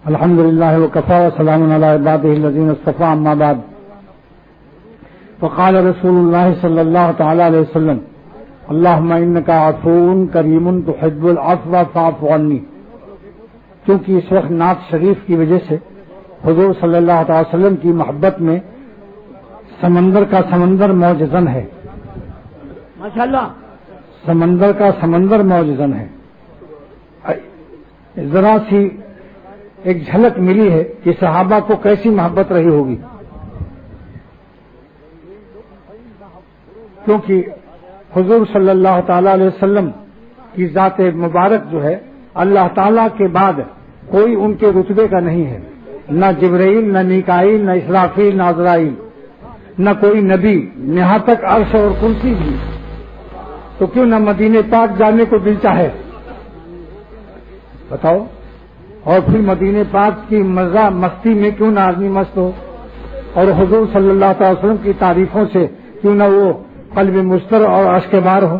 الحمد للہ وکفی وسلام علی عبادہ الذین اصطفی اما بعد فقال رسول اللہ صلی اللہ تعالی علیہ وسلم اللہم انک عفو کریم تحب العفو فاعف عنی. کیونکہ اس وقت نعت شریف کی وجہ سے حضور صلی اللہ تعالی وسلم کی محبت میں سمندر کا سمندر معجزن ہے. ماشاءاللہ سمندر کا سمندر معجزن ہے. ذرا سی ایک جھلک ملی ہے کہ صحابہ کو کیسی محبت رہی ہوگی. کیونکہ حضور صلی اللہ تعالی علیہ وسلم کی ذات مبارک جو ہے اللہ تعالی کے بعد کوئی ان کے رتبے کا نہیں ہے. نہ جبرائیل، نہ میکائیل، نہ اسرافیل، نہ عزرائیل، نہ کوئی نبی، یہاں تک عرش اور کرسی بھی. تو کیوں نہ مدینے پاک جانے کو دل چاہے؟ بتاؤ. اور پھر مدینے پاک کی مزہ مستی میں کیوں نہ آدمی مست ہو، اور حضور صلی اللہ تعالی وسلم کی تعریفوں سے کیوں نہ وہ قلب مستر اور اشک بار ہو.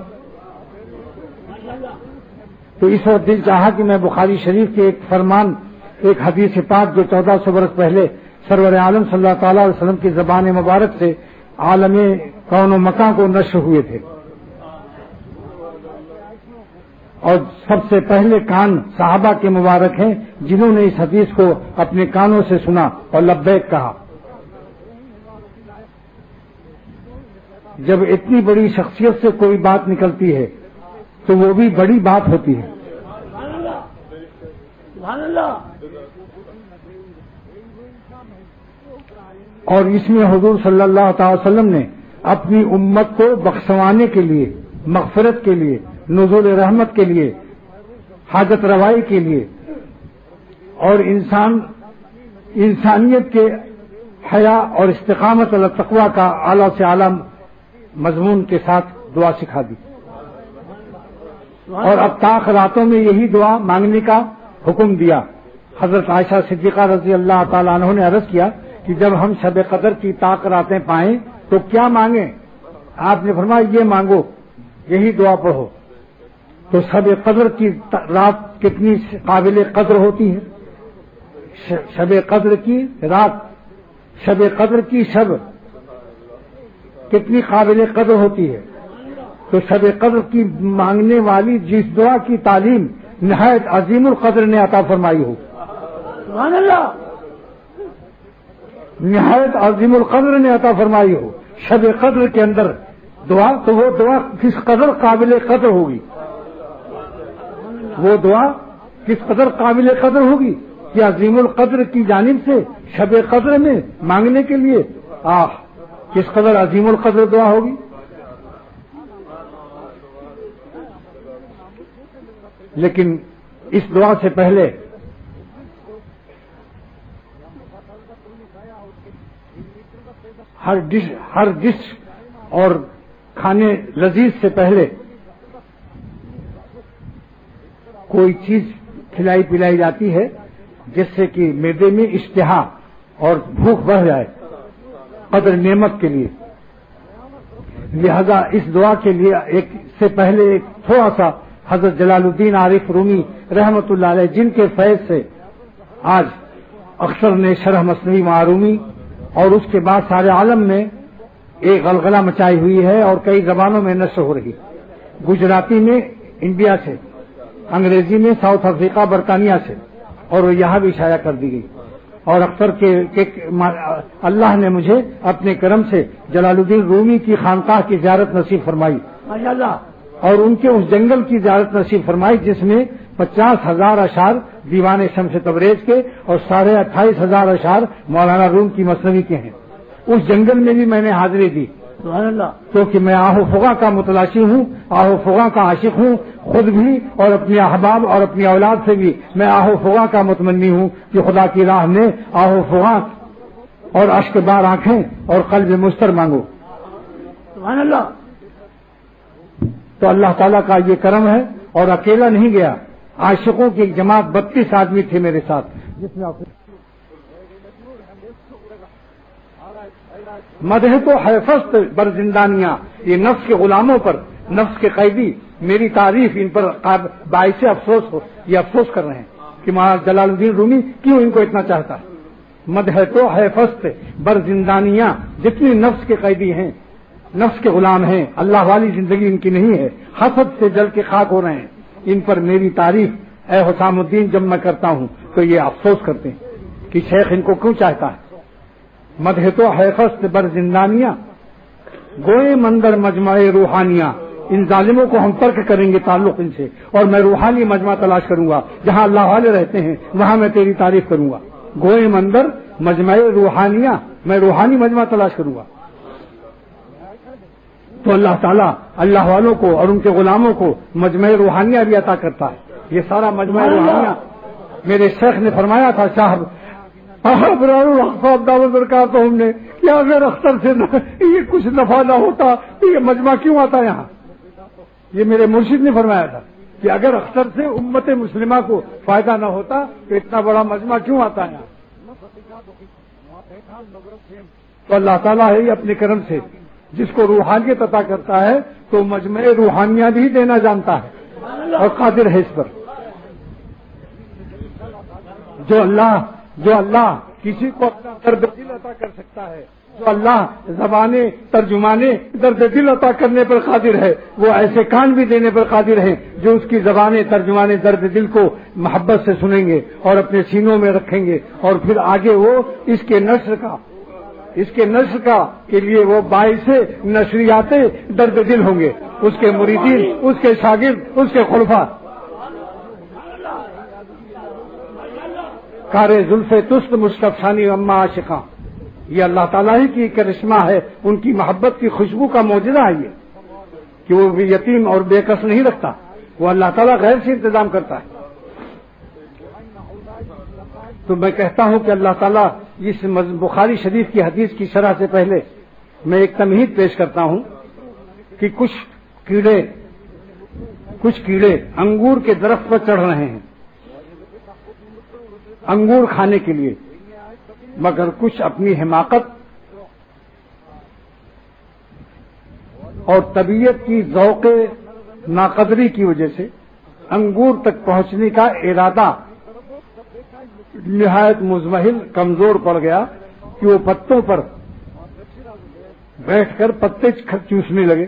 تو اس وقت دل چاہا کہ میں بخاری شریف کے ایک فرمان، ایک حدیث پاک جو 1400 برس پہلے سرور عالم صلی اللہ تعالی علیہ وسلم کی زبان مبارک سے عالم کون و مکان کو نشر ہوئے تھے، اور سب سے پہلے کان صحابہ کے مبارک ہیں جنہوں نے اس حدیث کو اپنے کانوں سے سنا اور لبیک کہا. جب اتنی بڑی شخصیت سے کوئی بات نکلتی ہے تو وہ بھی بڑی بات ہوتی ہے. اور اس میں حضور صلی اللہ تعالی وسلم نے اپنی امت کو بخشوانے کے لیے، مغفرت کے لیے، نزول رحمت کے لیے، حاجت روائی کے لیے، اور انسانیت کے حیا اور استقامت علی التقوی کا اعلیٰ سے اعلیٰ مضمون کے ساتھ دعا سکھا دی. اور اب طاق راتوں میں یہی دعا مانگنے کا حکم دیا. حضرت عائشہ صدیقہ رضی اللہ تعالیٰ عنہ نے عرض کیا کہ جب ہم شب قدر کی طاق راتیں پائیں تو کیا مانگیں؟ آپ نے فرمایا یہ مانگو، یہی دعا پڑھو. تو شب قدر کی رات کتنی قابل قدر ہوتی ہے. شب قدر کی رات، شب قدر کی شب کتنی قابل قدر ہوتی ہے. تو شب قدر کی مانگنے والی جس دعا کی تعلیم نہایت عظیم القدر نے عطا فرمائی ہو، سبحان اللہ، نہایت عظیم القدر نے عطا فرمائی ہو شب قدر کے اندر دعا، تو وہ دعا کس قدر قابل قدر ہوگی. وہ دعا کس قدر قابل قدر ہوگی کہ عظیم القدر کی جانب سے شب قدر میں مانگنے کے لیے کس قدر عظیم القدر دعا ہوگی. لیکن اس دعا سے پہلے ہر ڈش اور کھانے لذیذ سے پہلے کوئی چیز کھلائی پلائی جاتی ہے جس سے کہ معدے میں اشتہا اور بھوک بڑھ جائے قدر نعمت کے لیے. لہذا اس دعا کے لیے ایک سے پہلے ایک تھوڑا سا حضرت جلال الدین عارف رومی رحمت اللہ علیہ، جن کے فیض سے آج اختر نے شرح مثنوی معرومی اور اس کے بعد سارے عالم میں ایک غلغلہ مچائی ہوئی ہے اور کئی زبانوں میں نشر ہو رہی. گجراتی میں انڈیا سے، انگریزی میں ساؤتھ افریقہ برطانیہ سے، اور وہ یہاں بھی شائع کر دی گئی. اور اختر کے اللہ نے مجھے اپنے کرم سے جلال الدین رومی کی خانقاہ کی زیارت نصیب فرمائی، ماشاءاللہ، اور ان کے اس جنگل کی زیارت نصیب فرمائی جس میں 50,000 اشعار دیوان شمس تبریز کے اور 28,500 اشعار مولانا روم کی مثنوی کے ہیں. اس جنگل میں بھی میں نے حاضری دی، سبحان اللہ، کیونکہ میں آہ و فغاں کا متلاشی ہوں، آہ و فغاں کا عاشق ہوں خود بھی، اور اپنے احباب اور اپنی اولاد سے بھی میں آہ و فغاں کا متمنی ہوں کہ خدا کی راہ میں آہ و فغاں اور اشک بار آنکھیں اور قلب مستر مانگو. سبحان اللہ. تو اللہ تعالیٰ کا یہ کرم ہے. اور اکیلا نہیں گیا، عاشقوں کی ایک جماعت 32 آدمی تھے میرے ساتھ، جس میں مدح تو حیفست بر زندانیاں، یہ نفس کے غلاموں پر، نفس کے قیدی میری تعریف ان پر باعث افسوس ہو، یہ افسوس کر رہے ہیں. کہ مولانا جلال الدین رومی کیوں ان کو اتنا چاہتا ہے. مدح تو ہے فست بر زندانیاں، جتنی نفس کے قیدی ہیں، نفس کے غلام ہیں، اللہ والی زندگی ان کی نہیں ہے، حسد سے جل کے خاک ہو رہے ہیں. ان پر میری تعریف اے حسام الدین جب میں کرتا ہوں تو یہ افسوس کرتے ہیں کہ شیخ ان کو کیوں چاہتا ہے. مدح تو ہے فست بر زندانیاں گوئے مندر مجمع روحانیاں. ان ظالموں کو ہم ترک کریں گے تعلق ان سے، اور میں روحانی مجمع تلاش کروں گا جہاں اللہ والے رہتے ہیں، وہاں میں تیری تعریف کروں گا. گوئے مندر مجمع روحانیاں، میں روحانی مجمع تلاش کروں گا. تو اللہ تعالیٰ اللہ والوں کو اور ان کے غلاموں کو مجمع روحانیہ بھی عطا کرتا ہے. یہ سارا مجمع روحانیہ میرے شیخ نے فرمایا تھا، صاحب برکات ہم نے کہ اگر اختر سے یہ کچھ نفع نہ ہوتا تو یہ مجمع کیوں آتا یہاں. یہ میرے مرشد نے فرمایا تھا کہ اگر اختر سے امت مسلمہ کو فائدہ نہ ہوتا تو اتنا بڑا مجمع کیوں آتا یہاں. تو اللہ تعالیٰ ہے اپنے کرم سے جس کو روحانیت عطا کرتا ہے تو مجمع روحانیہ بھی دینا جانتا ہے اور قادر ہے اس پر. جو اللہ کسی کو اپنا درد دل عطا کر سکتا ہے، جو اللہ زبانیں ترجمانے درد دل عطا کرنے پر قادر ہے، وہ ایسے کان بھی دینے پر قادر ہیں جو اس کی زبانیں ترجمانے درد دل کو محبت سے سنیں گے اور اپنے سینوں میں رکھیں گے، اور پھر آگے وہ اس کے نشر کا کے لیے وہ باعث نشریات درد دل ہوں گے. اس کے مریدین، اس کے شاگرد، اس کے خلفاء. کارے زلف تست مستفشانی اما عاشقاں، یہ اللہ تعالیٰ ہی کی کرشمہ ہے، ان کی محبت کی خوشبو کا معجزہ ہے یہ کہ وہ یتیم اور بے کس نہیں رکھتا، وہ اللہ تعالیٰ غیر سے انتظام کرتا ہے. تو میں کہتا ہوں کہ اللہ تعالیٰ اس بخاری شریف کی حدیث کی شرح سے پہلے میں ایک تمہید پیش کرتا ہوں کہ کچھ کیڑے انگور کے درخت پر چڑھ رہے ہیں انگور کھانے کے لیے، مگر کچھ اپنی حماقت اور طبیعت کی ذوق ناقدری کی وجہ سے انگور تک پہنچنے کا ارادہ نہایت مزمحل کمزور پڑ گیا کہ وہ پتوں پر بیٹھ کر پتے چوسنے لگے.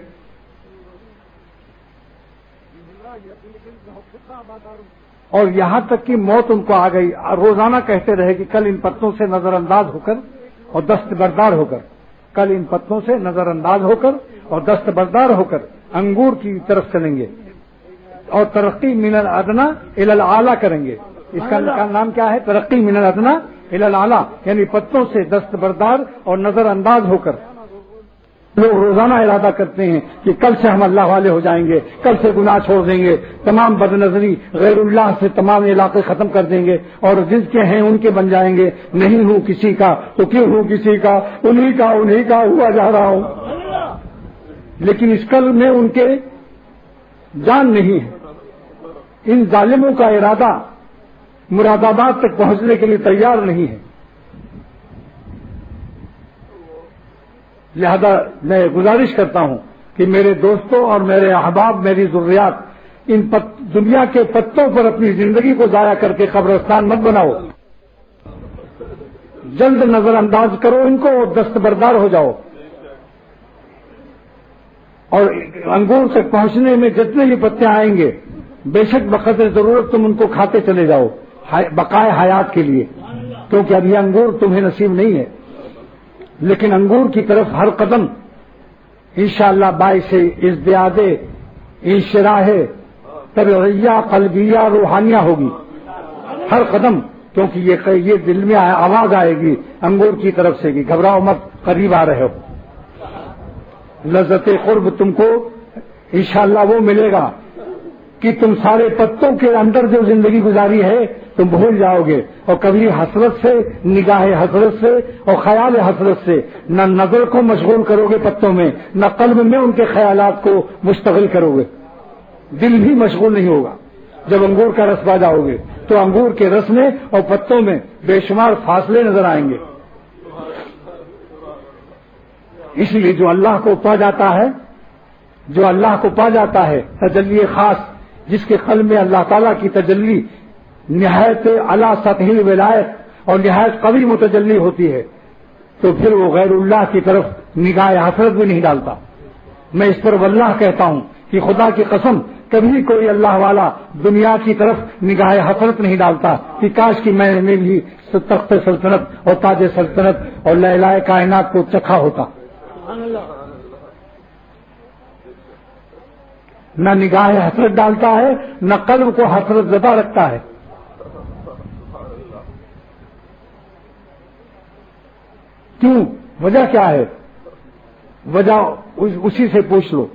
اور یہاں تک کہ موت ان کو آ گئی. روزانہ کہتے رہے کہ کل ان پتوں سے نظر انداز ہو کر اور دستبردار ہو کر، کل ان پتوں سے نظر انداز ہو کر اور دستبردار ہو کر انگور کی طرف چلیں گے اور ترقی من الادنا الی الاعلی کریں گے. اس کا نام کیا ہے؟ ترقی من الادنا الی الاعلی، یعنی پتوں سے دستبردار اور نظر انداز ہو کر. لوگ روزانہ ارادہ کرتے ہیں کہ کل سے ہم اللہ والے ہو جائیں گے، کل سے گناہ چھوڑ دیں گے، تمام بد نظری غیر اللہ سے تمام علاقے ختم کر دیں گے اور جس کے ہیں ان کے بن جائیں گے. نہیں ہوں کسی کا تو کیوں ہوں کسی کا، انہی کا ہوا جا رہا ہوں. لیکن اس کل میں ان کے جان نہیں ہے. ان ظالموں کا ارادہ مراد آباد تک پہنچنے کے لیے تیار نہیں ہے. لہذا میں گزارش کرتا ہوں کہ میرے دوستوں اور میرے احباب، میری ضروریات، ان دنیا کے پتوں پر اپنی زندگی کو ضائع کر کے قبرستان مت بناؤ. جلد نظر انداز کرو ان کو، دستبردار ہو جاؤ اور انگور تک پہنچنے میں جتنے بھی پتے آئیں گے بے شک بقدر ضرورت تم ان کو کھاتے چلے جاؤ بقائے حیات کے لیے، کیونکہ اب یہ انگور تمہیں نصیب نہیں ہے. لیکن انگور کی طرف ہر قدم انشاءاللہ باعث ازدیاد انشراح طبیعیہ قلبیہ روحانیہ ہوگی ہر قدم، کیونکہ یہ دل میں آواز آئے گی انگور کی طرف سے کہ گھبراؤ مت، قریب آ رہے ہو. لذت قرب تم کو انشاءاللہ وہ ملے گا کہ تم سارے پتوں کے اندر جو زندگی گزاری ہے تم بھول جاؤ گے، اور کبھی حسرت سے، نگاہ حسرت سے اور خیال حسرت سے نہ نظر کو مشغول کرو گے پتوں میں، نہ قلب میں ان کے خیالات کو مشتغل کرو گے. دل بھی مشغول نہیں ہوگا. جب انگور کا رس پا جاؤ گے تو انگور کے رس میں اور پتوں میں بے شمار فاصلے نظر آئیں گے. اس لیے جو اللہ کو پا جاتا ہے تجلی خاص، جس کے قلب میں اللہ تعالیٰ کی تجلی نہایت اعلیٰ سطحی ولایت اور نہایت قوی متجلی ہوتی ہے تو پھر وہ غیر اللہ کی طرف نگاہ حسرت بھی نہیں ڈالتا. میں اس پر واللہ کہتا ہوں کہ خدا کی قسم کبھی کوئی اللہ والا دنیا کی طرف نگاہ حسرت نہیں ڈالتا کہ کاش کہ میں بھی تخت سلطنت اور تاج سلطنت اور لہلائے کائنات کو چکھا ہوتا. سبحان اللہ. نہ نگاہ حسرت ڈالتا ہے نہ قلب کو حسرت زدہ رکھتا ہے. کیوں؟ وجہ کیا ہے؟ وجہ اسی سے پوچھ لو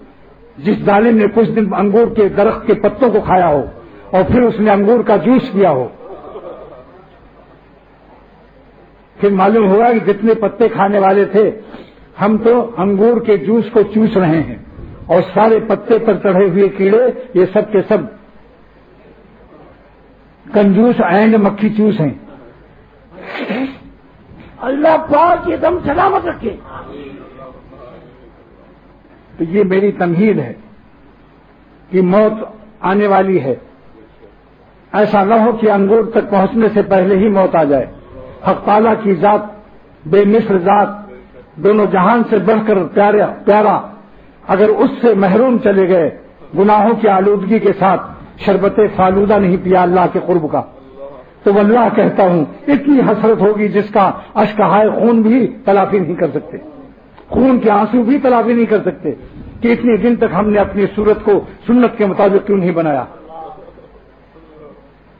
جس ظالم نے کچھ دن انگور کے درخت کے پتوں کو کھایا ہو اور پھر اس نے انگور کا جوس پیا ہو. پھر معلوم ہوا کہ جتنے پتے کھانے والے تھے ہم تو انگور کے جوس کو چوس رہے ہیں اور سارے پتے پر چڑھے ہوئے کیڑے یہ سب کے سب کنجوس اینڈ مکھی چوس ہیں. اللہ پاک یہ دم سلامت رکھے. تو یہ میری تمہید ہے کہ موت آنے والی ہے. ایسا نہ ہو کہ انگور تک پہنچنے سے پہلے ہی موت آ جائے. حق تعالیٰ کی ذات بے مثل ذات دونوں جہان سے بڑھ کر پیارا اگر اس سے محروم چلے گئے گناہوں کی آلودگی کے ساتھ شربت فالودہ نہیں پیا اللہ کے قرب کا تو واللہ کہتا ہوں اتنی حسرت ہوگی جس کا اشکہائے خون بھی تلافی نہیں کر سکتے. خون کے آنسو بھی تلافی نہیں کر سکتے کہ اتنے دن تک ہم نے اپنی صورت کو سنت کے مطابق کیوں نہیں بنایا.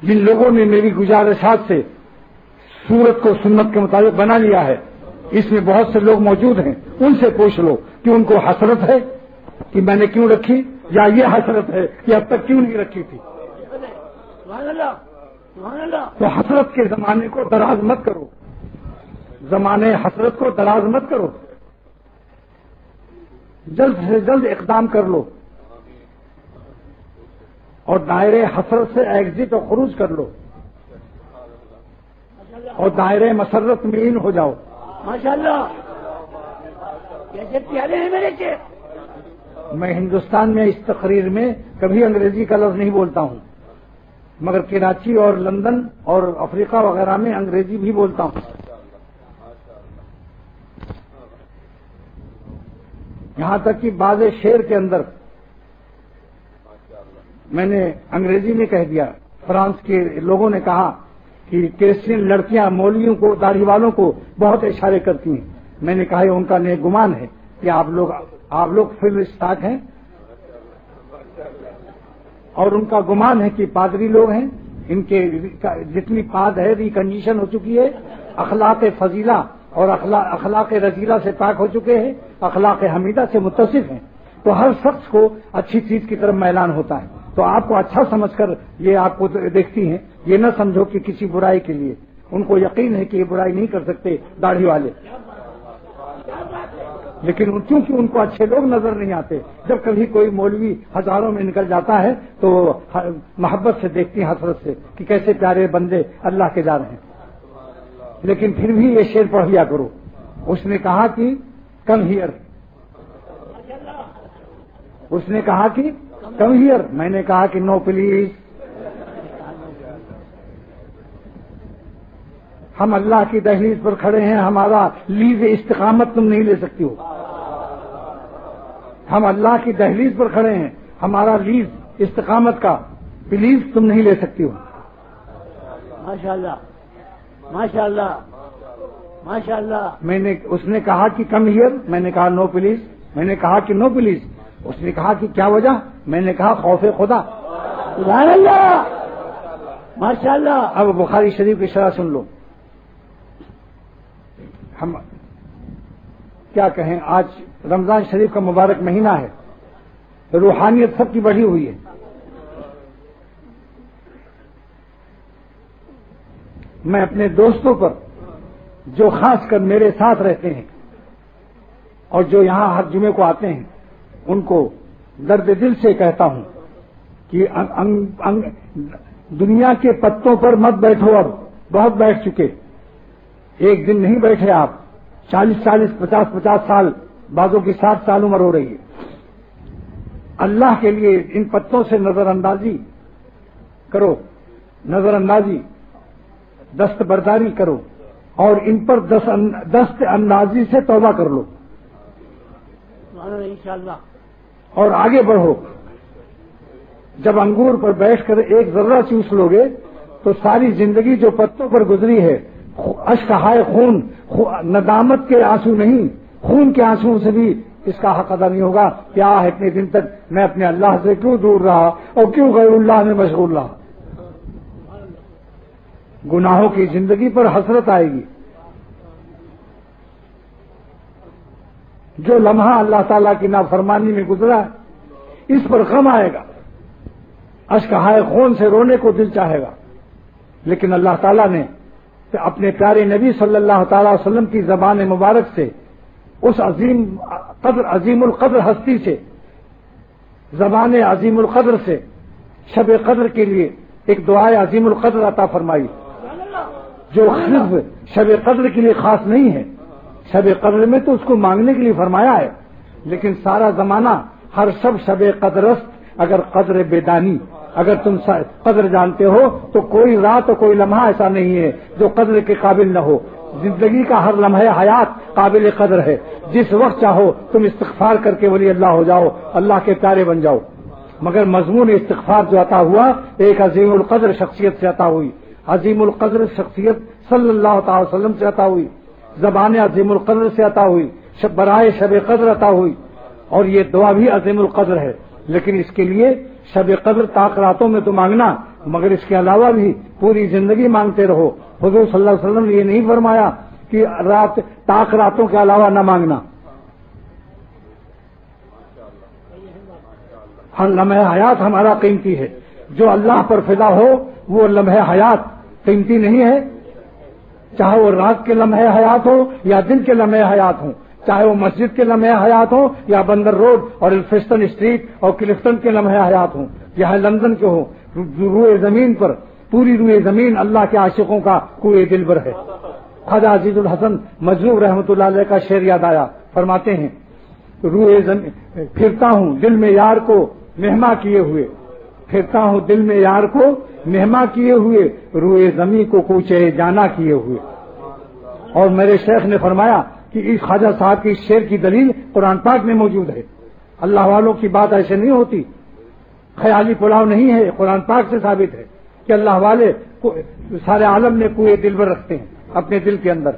جن لوگوں نے میری گزارشات سے صورت کو سنت کے مطابق بنا لیا ہے اس میں بہت سے لوگ موجود ہیں. ان سے پوچھ لو کہ ان کو حسرت ہے کہ میں نے کیوں رکھی یا یہ حسرت ہے کہ اب تک کیوں نہیں رکھی تھی. سبحان اللہ. سبحان اللہ. تو حسرت کے زمانے کو دراز مت کرو. زمانے حسرت کو دراز مت کرو. جلد سے جلد اقدام کر لو اور دائرے حسرت سے ایگزٹ اور خروج کر لو اور دائرے مسرت میں ان ہو جاؤ. ماشاء اللہ. کیسے پیارے ہیں میرے کے. میں ہندوستان میں اس تقریر میں کبھی انگریزی کا لفظ نہیں بولتا ہوں مگر کراچی اور لندن اور افریقہ وغیرہ میں انگریزی بھی بولتا ہوں. یہاں تک کہ بعض شعر کے اندر میں نے انگریزی میں کہہ دیا. فرانس کے لوگوں نے کہا کہ کرسچن لڑکیاں مولویوں کو داڑھی والوں کو بہت اشارے کرتی ہیں. میں نے کہا یہ ان کا نیک گمان ہے کہ آپ لوگ فل اسٹاک ہیں اور ان کا گمان ہے کہ پادری لوگ ہیں ان کے جتنی پاد ہے ریکنڈیشن ہو چکی ہے اخلاق فضیلہ اور اخلاق رضیلہ سے پاک ہو چکے ہیں اخلاق حمیدہ سے متصف ہیں. تو ہر شخص کو اچھی چیز کی طرف میلان ہوتا ہے. تو آپ کو اچھا سمجھ کر یہ آپ کو دیکھتی ہیں. یہ نہ سمجھو کہ کسی برائی کے لیے. ان کو یقین ہے کہ یہ برائی نہیں کر سکتے داڑھی والے لیکن چونکہ ان کو اچھے لوگ نظر نہیں آتے. جب کبھی کوئی مولوی ہزاروں میں نکل جاتا ہے تو محبت سے دیکھتی ہیں حسرت سے کہ کیسے پیارے بندے اللہ کے جا رہے ہیں. لیکن پھر بھی یہ شعر پڑھ لیا کرو. اس نے کہا کہ کم ہیئر. اس نے کہا کہ کم ہیئر. میں نے کہا کہ نو پلیز. ہم اللہ کی دہلیز پر کھڑے ہیں. ہمارا لیز استقامت تم نہیں لے سکتی ہو. ہم اللہ کی دہلیز پر کھڑے ہیں. ہمارا لیز استقامت کا پلیز تم نہیں لے سکتی ہو. ماشاء اللہ. ماشاء اللہ. ماشاء اللہ. اس نے کہا کہ کم ہیئر. میں نے کہا نو پلیز. میں نے کہا کہ نو پلیز. اس نے کہا کہ کیا وجہ. میں نے کہا خوف خدا. سبحان اللہ. ماشاء اللہ. اب بخاری شریف کی شرح سن لو. ہم کیا کہیں آج رمضان شریف کا مبارک مہینہ ہے. روحانیت سب کی بڑھی ہوئی ہے. میں اپنے دوستوں پر جو خاص کر میرے ساتھ رہتے ہیں اور جو یہاں ہر جمعے کو آتے ہیں ان کو درد دل سے کہتا ہوں کہ دنیا کے پتوں پر مت بیٹھو. اب بہت بیٹھ چکے. ایک دن نہیں بیٹھے آپ. 40 50 سال بعضوں کی 60 سال عمر ہو رہی ہے. اللہ کے لیے ان پتوں سے نظر اندازی کرو نظر اندازی دست برداری کرو اور ان پر دست اندازی سے توبہ کر لو انشاءاللہ، اور آگے بڑھو. جب انگور پر بیٹھ کر ایک ذرہ چوس لو گے تو ساری زندگی جو پتوں پر گزری ہے اشک ہائے خون، ندامت کے آنسو نہیں، خون کے آنسو سے بھی اس کا حق ادا نہیں ہوگا. کیا اتنے دن تک میں اپنے اللہ سے کیوں دور رہا اور کیوں غیر اللہ میں مشغول رہا. گناہوں کی زندگی پر حسرت آئے گی. جو لمحہ اللہ تعالیٰ کی نافرمانی میں گزرا اس پر غم آئے گا، اشک ہائے خون سے رونے کو دل چاہے گا. لیکن اللہ تعالیٰ نے اپنے پیارے نبی صلی اللہ تعالی وسلم کی زبان مبارک سے اس عظیم القدر ہستی سے، زبان عظیم القدر سے شب قدر کے لیے ایک دعائے عظیم القدر عطا فرمائی، جو صرف شب قدر کے لیے خاص نہیں ہے. شب قدر میں تو اس کو مانگنے کے لیے فرمایا ہے، لیکن سارا زمانہ ہر شب قدرست. اگر قدر بیدانی، اگر تم قدر جانتے ہو تو کوئی رات اور کوئی لمحہ ایسا نہیں ہے جو قدر کے قابل نہ ہو. زندگی کا ہر لمحہ حیات قابل قدر ہے. جس وقت چاہو تم استغفار کر کے ولی اللہ ہو جاؤ، اللہ کے پیارے بن جاؤ. مگر مضمون استغفار جو عطا ہوا ایک عظیم القدر شخصیت سے عطا ہوئی. عظیم القدر شخصیت صلی اللہ تعالی وسلم سے عطا ہوئی، زبان عظیم القدر سے عطا ہوئی، برائے شب قدر عطا ہوئی. اور یہ دعا بھی عظیم القدر ہے، لیکن اس کے لیے شب قدر طاق راتوں میں تو مانگنا، مگر اس کے علاوہ بھی پوری زندگی مانگتے رہو. حضور صلی اللہ علیہ وسلم نے یہ نہیں فرمایا کہ طاق راتوں کے علاوہ نہ مانگنا. ہر لمحہ حیات ہمارا قیمتی ہے. جو اللہ پر فدا ہو وہ لمحہ حیات قیمتی نہیں ہے، چاہے وہ رات کے لمحے حیات ہو یا دن کے لمحے حیات ہوں، چاہے وہ مسجد کے لمحے حیات ہوں یا بندر روڈ اور الفسٹن اسٹریٹ اور کلفٹن کے لمحے حیات ہوں، یا لندن کے ہوں. روئے زمین پر پوری روئے زمین اللہ کے عاشقوں کا کوئے دلبر ہے. خواجہ عزیز الحسن مجروح رحمۃ اللہ علیہ کا شعر یاد آیا. فرماتے ہیں روئے زمین پھرتا ہوں دل میں یار کو مہما کیے ہوئے، پھرتا ہوں دل میں یار کو مہما کیے ہوئے، روئے زمین کو کوچے جانا کیے ہوئے. اور میرے شیخ نے فرمایا کہ اس خواجہ صاحب کی شعر کی دلیل قرآن پاک میں موجود ہے. اللہ والوں کی بات ایسے نہیں ہوتی، خیالی پلاؤ نہیں ہے. قرآن پاک سے ثابت ہے کہ اللہ والے سارے عالم میں کوئے دلبر رکھتے ہیں اپنے دل کے اندر.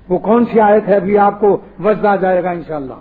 وہ کون سی آیت ہے ابھی آپ کو وضع آ جائے گا انشاءاللہ.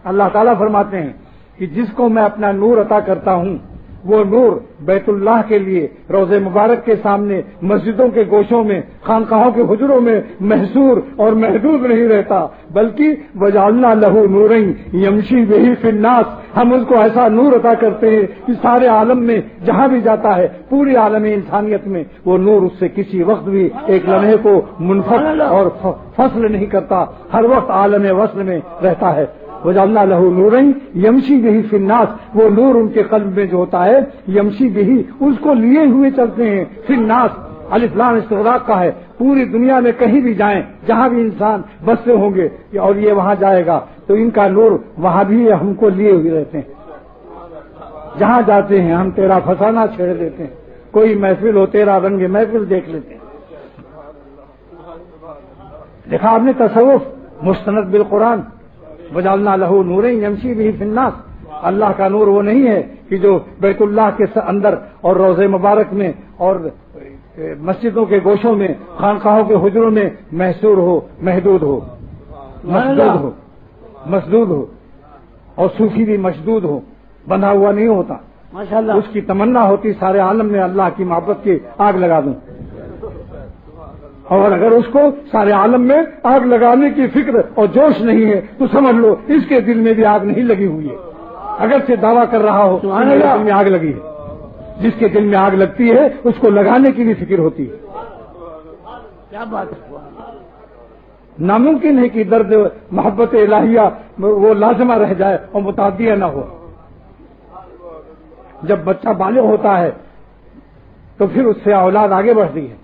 اللہ تعالیٰ فرماتے ہیں کہ جس کو میں اپنا نور عطا کرتا ہوں وہ نور بیت اللہ کے لیے روضے مبارک کے سامنے مسجدوں کے گوشوں میں خانقاہوں کے حجروں میں محصور اور محدود نہیں رہتا، بلکہ وجعلنا لہ نورین یمشی بہ فی الناس. ہم اس کو ایسا نور عطا کرتے ہیں کہ سارے عالم میں جہاں بھی جاتا ہے پوری عالم انسانیت میں وہ نور اس سے کسی وقت بھی ایک لمحے کو منفصل اور فصل نہیں کرتا، ہر وقت عالم وصل میں رہتا ہے. وجعلنا لہ نورین یمشی بہ فی الناس. وہ نور ان کے قلب میں جو ہوتا ہے یمشی بہ، اس کو لیے ہوئے چلتے ہیں. فی الناس الف لام استغراق کا ہے. پوری دنیا میں کہیں بھی جائیں جہاں بھی انسان بستے ہوں گے اور یہ وہاں جائے گا تو ان کا نور وہاں بھی ہم کو لیے ہوئے رہتے ہیں. جہاں جاتے ہیں ہم تیرا فسانہ چھیڑ دیتے ہیں. کوئی محفل ہو تیرا رنگ محفل دیکھ لیتے ہیں. دیکھا آپ نے تصوف مستند بالقرآن. وجعلنا لہ نورین یمشی بہ فی الناس. اللہ کا نور وہ نہیں ہے کہ جو بیت اللہ کے اندر اور روضے مبارک میں اور مسجدوں کے گوشوں میں خانقاہوں کے حجروں میں محصور ہو، محدود ہو، مسدود ہو. اور صوفی بھی مشدود ہو، بندھا ہوا نہیں ہوتا. ماشاءاللہ اس کی تمنا ہوتی سارے عالم میں اللہ کی محبت کی آگ لگا دوں. اور اگر اس کو سارے عالم میں آگ لگانے کی فکر اور جوش نہیں ہے تو سمجھ لو اس کے دل میں بھی آگ نہیں لگی ہوئی ہے. اگر سے دعویٰ کر رہا ہو کہ میرے دل میں آگ لگی ہے. جس کے دل میں آگ لگتی ہے اس کو لگانے کی بھی فکر ہوتی ہے. کیا بات ہے. ناممکن ہے کہ درد محبت الہیہ وہ لازمہ رہ جائے اور متعدیہ نہ ہو. جب بچہ بالغ ہوتا ہے تو پھر اس سے اولاد آگے بڑھتی ہے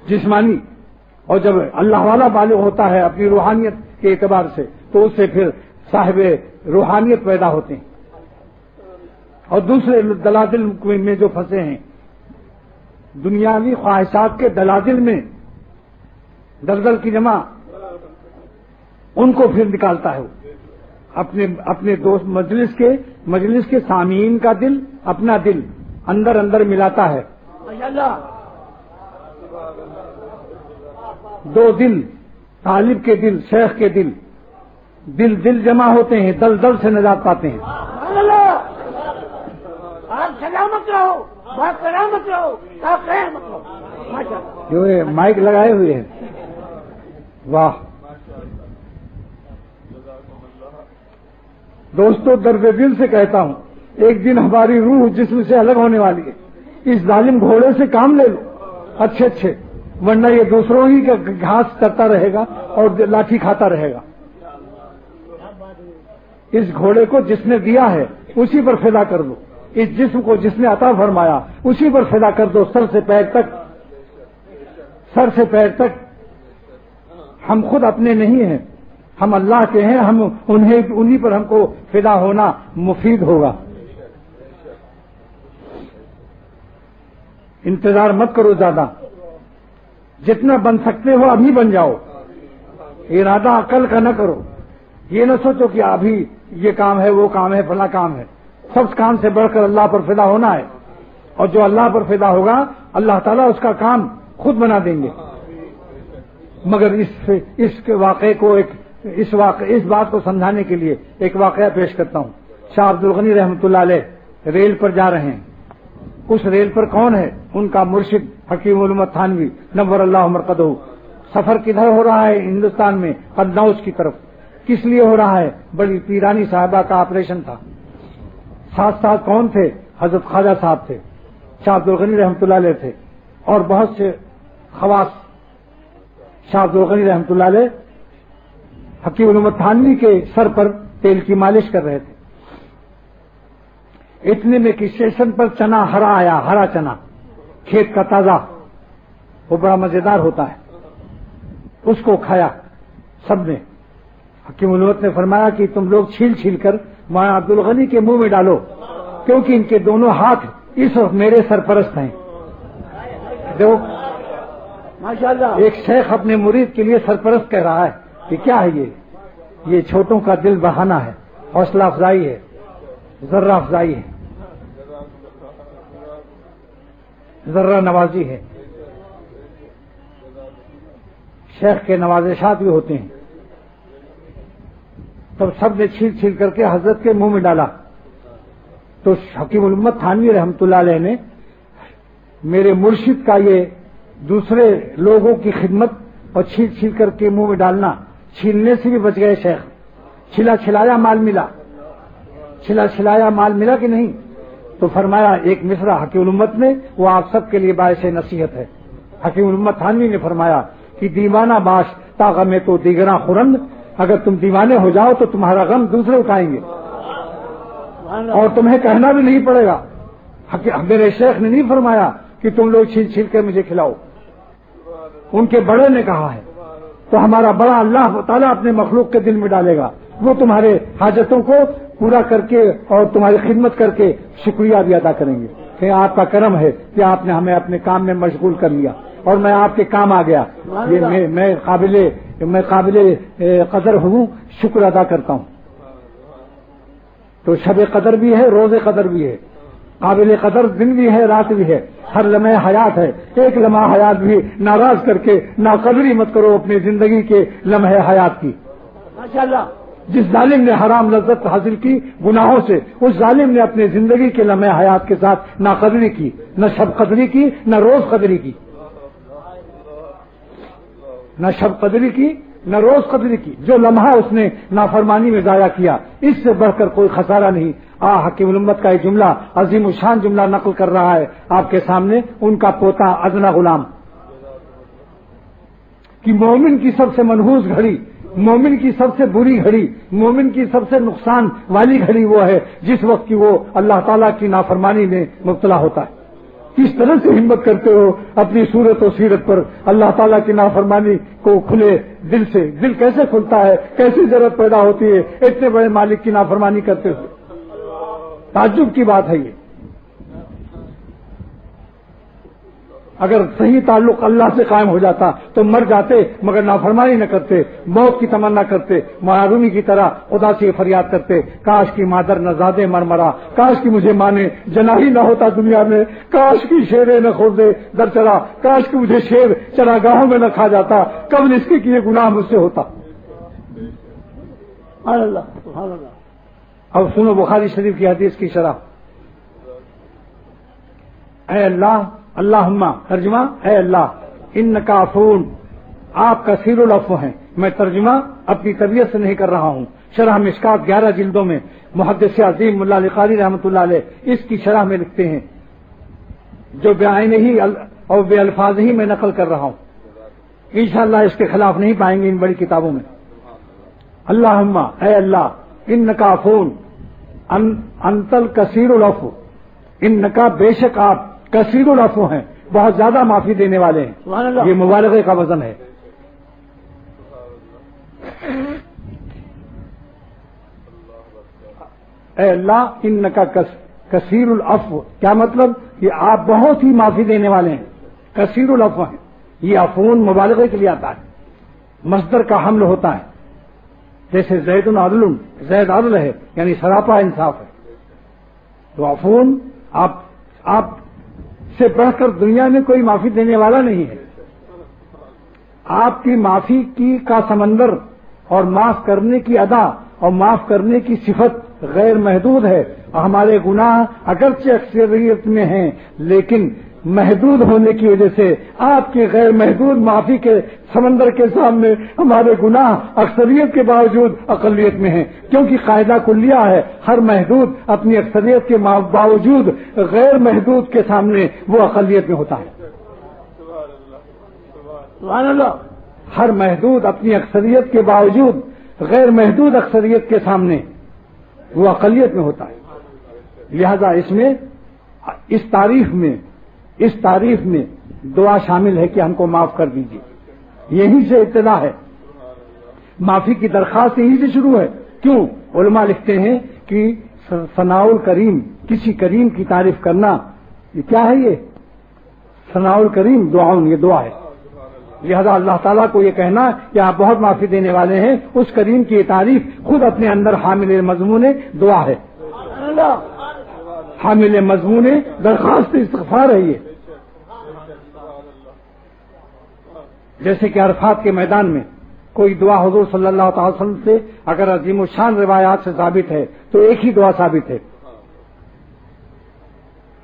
جسمانی، اور جب اللہ والا بالغ ہوتا ہے اپنی روحانیت کے اعتبار سے تو اس سے پھر صاحب روحانیت پیدا ہوتے ہیں. اور دوسرے دلادل میں جو پھنسے ہیں، دنیاوی خواہشات کے دلادل میں، دلدل کی جمع، ان کو پھر نکالتا ہے وہ اپنے دوست مجلس کے سامعین کا دل، اپنا دل اندر اندر ملاتا ہے۔ دو دل، طالب کے دل، شیخ کے دل، دل جمع ہوتے ہیں، دل سے نجات پاتے ہیں۔ آپ سلامت رہو، بات سلامت رہو، آپ قیامت رہو۔ ماشاءاللہ، جو یہ مائک لگائے ہوئے ہیں، واہ دوستو، درد دل سے کہتا ہوں، ایک دن ہماری روح جسم سے الگ ہونے والی ہے۔ اس ظالم گھوڑے سے کام لے لو اچھے، ورنہ یہ دوسروں ہی کا گھاس کرتا رہے گا اور لاٹھی کھاتا رہے گا۔ اس گھوڑے کو جس نے دیا ہے اسی پر فدا کر دو، اس جسم کو جس نے عطا فرمایا اسی پر فدا کر دو، سر سے پیر تک۔ ہم خود اپنے نہیں ہیں، ہم اللہ کے ہیں، ہم انہی پر ہم کو فدا ہونا مفید ہوگا۔ انتظار مت کرو زیادہ، جتنا بن سکتے ہو ابھی بن جاؤ، ارادہ عقل کا نہ کرو۔ یہ نہ سوچو کہ ابھی یہ کام ہے، وہ کام ہے، فلاں کام ہے۔ سب کام سے بڑھ کر اللہ پر فدا ہونا ہے، اور جو اللہ پر فدا ہوگا اللہ تعالیٰ اس کا کام خود بنا دیں گے۔ مگر اس کے واقعے کو اس بات کو سمجھانے کے لیے ایک واقعہ پیش کرتا ہوں۔ شاہ عبد الغنی رحمۃ اللہ علیہ ریل پر جا رہے ہیں۔ اس ریل پر کون ہے؟ ان کا مرشد حکیم الامت تھانوی نور اللہ مرقدہ۔ سفر کدھر ہو رہا ہے؟ ہندوستان میں قنوج کی طرف۔ کس لیے ہو رہا ہے؟ بڑی پیرانی صاحبہ کا آپریشن تھا۔ ساتھ کون تھے؟ حضرت خواجہ صاحب تھے، شاہ عبد الغنی رحمۃ اللہ علیہ تھے، اور بہت سے خواص۔ شاہ عبد الغنی رحمۃ اللہ علیہ حکیم الامت تھانوی کے سر پر تیل کی مالش کر رہے تھے۔ اتنے میں کہ اسٹیشن پر چنا ہرا آیا، ہرا چنا، کھیت کا تازہ، وہ بڑا مزیدار ہوتا ہے۔ اس کو کھایا سب نے۔ حکیم الامت نے فرمایا کہ تم لوگ چھیل کر مولانا عبد الغنی کے منہ میں ڈالو، کیونکہ ان کے دونوں ہاتھ اس وقت میرے سرپرست ہیں۔ دیکھو ماشاءاللہ، ایک شیخ اپنے مرید کے لیے سرپرست کہہ رہا ہے کہ کیا ہے یہ چھوٹوں کا دل بڑھانا ہے، حوصلہ افزائی ہے، ذرہ افزائی ہے، ذرہ نوازی ہے۔ شیخ کے نوازشات بھی ہوتے ہیں۔ تب سب نے چھیل کر کے حضرت کے منہ میں ڈالا، تو حکیم الامت تھانوی رحمۃ اللہ علیہ نے میرے مرشد کا یہ دوسرے لوگوں کی خدمت اور چھیل کر کے منہ میں ڈالنا، چھیلنے سے بھی بچ گئے شیخ۔ چھلایا مال ملا کہ نہیں؟ تو فرمایا ایک مصرع حکیم الامت نے، وہ آپ سب کے لیے باعث نصیحت ہے۔ حکیم الامت تھانوی نے فرمایا کہ دیوانہ باش تا غم تو دیگراں خورند، اگر تم دیوانے ہو جاؤ تو تمہارا غم دوسرے اٹھائیں گے اور تمہیں کہنا بھی نہیں پڑے گا۔ میرے شیخ نے نہیں فرمایا کہ تم لوگ چھیل کر مجھے کھلاؤ، ان کے بڑے نے کہا ہے۔ تو ہمارا بڑا اللہ تعالیٰ اپنے مخلوق کے دل میں ڈالے گا، وہ تمہارے حاجتوں کو پورا کر کے اور تمہاری خدمت کر کے شکریہ بھی ادا کریں گے کہ آپ کا کرم ہے کہ آپ نے ہمیں اپنے کام میں مشغول کر لیا اور میں آپ کے کام آ گیا۔ یہ میں قابل قدر ہوں، شکر ادا کرتا ہوں۔ تو شب قدر بھی ہے، روز قدر بھی ہے، قابل قدر دن بھی ہے، رات بھی ہے، ہر لمحہ حیات ہے۔ ایک لمحہ حیات بھی ناراض کر کے ناقدری مت کرو اپنی زندگی کے لمحے حیات کی۔ ماشاءاللہ، جس ظالم نے حرام لذت حاصل کی گناہوں سے، اس ظالم نے اپنے زندگی کے لمحے حیات کے ساتھ ناقدری کی، نہ شب قدری کی نہ روز قدری کی، نہ شب قدری کی نہ روز قدری کی۔ جو لمحہ اس نے نافرمانی میں ضائع کیا، اس سے بڑھ کر کوئی خسارہ نہیں۔ حکیم الامت کا یہ جملہ عظیم الشان جملہ نقل کر رہا ہے آپ کے سامنے ان کا پوتا ادنا غلام، کہ مومن کی سب سے منحوس گھڑی، مومن کی سب سے بری گھڑی، مومن کی سب سے نقصان والی گھڑی وہ ہے جس وقت کی وہ اللہ تعالیٰ کی نافرمانی میں مبتلا ہوتا ہے۔ کس طرح سے ہمت کرتے ہو اپنی صورت و سیرت پر اللہ تعالیٰ کی نافرمانی کو کھلے دل سے؟ دل کیسے کھلتا ہے؟ کیسی ضرورت پیدا ہوتی ہے اتنے بڑے مالک کی نافرمانی کرتے ہوئے؟ تعجب کی بات ہے یہ. اگر صحیح تعلق اللہ سے قائم ہو جاتا تو مر جاتے مگر نافرمانی نہ کرتے, موت کی تمنا کرتے, معرومی کی طرح خدا سے فریاد کرتے, کاش کی مادر نہ زادے مر مرا, کاش کی مجھے مانے جناحی نہ ہوتا دنیا میں, کاش کی شیرے نہ خوردے در چلا, کاش کی مجھے شیر چراگاہوں میں نہ کھا جاتا, کب اس کے کیے گناہ مجھ سے ہوتا. سبحان اللہ سبحان اللہ. اب سنو بخاری شریف کی حدیث کی شرح. اے اللہ, اللہم ترجمہ اے اللہ, انکا عفون, آپ کثیر العفو ہیں. میں ترجمہ اپنی طبیعت سے نہیں کر رہا ہوں. شرح مشکات 11 جلدوں میں محدث عظیم ملا علی قاری رحمۃ اللہ علیہ اس کی شرح میں لکھتے ہیں, جو بعین ہی اور بے الفاظ ہی میں نقل کر رہا ہوں. انشاءاللہ اس کے خلاف نہیں پائیں گے ان بڑی کتابوں میں. اللہم اے اللہ, انکا عفون, انتل کثیر العفو, انکا بے شک آپ کثیر العفو ہیں, بہت زیادہ معافی دینے والے ہیں. سبحان اللہ. یہ مبالغے کا وزن ہے. اے اللہ انکا کثیر العفو, کیا مطلب؟ کہ آپ بہت ہی معافی دینے والے ہیں, کثیر العفو ہیں. یہ عفون مبالغے کے لیے آتا ہے, مصدر کا حمل ہوتا ہے. جیسے زید عدل, زید عدل ہے یعنی سراپا انصاف ہے. تو عفون آپ سے بڑھ کر دنیا میں کوئی معافی دینے والا نہیں ہے. آپ کی معافی کی کا سمندر اور معاف کرنے کی ادا اور معاف کرنے کی صفت غیر محدود ہے. ہمارے گناہ اگرچہ اکثریت میں ہیں لیکن محدود ہونے کی وجہ سے آپ کے غیر محدود معافی کے سمندر کے سامنے ہمارے گناہ اکثریت کے باوجود اقلیت میں ہیں. کیونکہ قاعدہ کلیہ ہے, ہر محدود اپنی اکثریت کے باوجود غیر محدود کے سامنے وہ اقلیت میں ہوتا ہے. سبحان اللہ. ہر محدود اپنی اکثریت کے باوجود غیر محدود اکثریت کے سامنے وہ اقلیت میں ہوتا ہے. لہذا اس تعریف میں دعا شامل ہے کہ ہم کو معاف کر دیجیے. یہیں سے ابتدا ہے, معافی کی درخواست یہیں سے شروع ہے. کیوں؟ علماء لکھتے ہیں کہ ثناء الکریم, کسی کریم کی تعریف کرنا, یہ کیا ہے؟ یہ ثناء الکریم دعاؤں, یہ دعا ہے. لہذا اللہ تعالیٰ کو یہ کہنا کہ آپ بہت معافی دینے والے ہیں, اس کریم کی تعریف خود اپنے اندر حامل مضمون دعا ہے, حامل مضمون درخواست استغفار ہے. یہ جیسے کہ عرفات کے میدان میں کوئی دعا حضور صلی اللہ تعالی وسلم سے اگر عظیم الشان روایات سے ثابت ہے تو ایک ہی دعا ثابت ہے.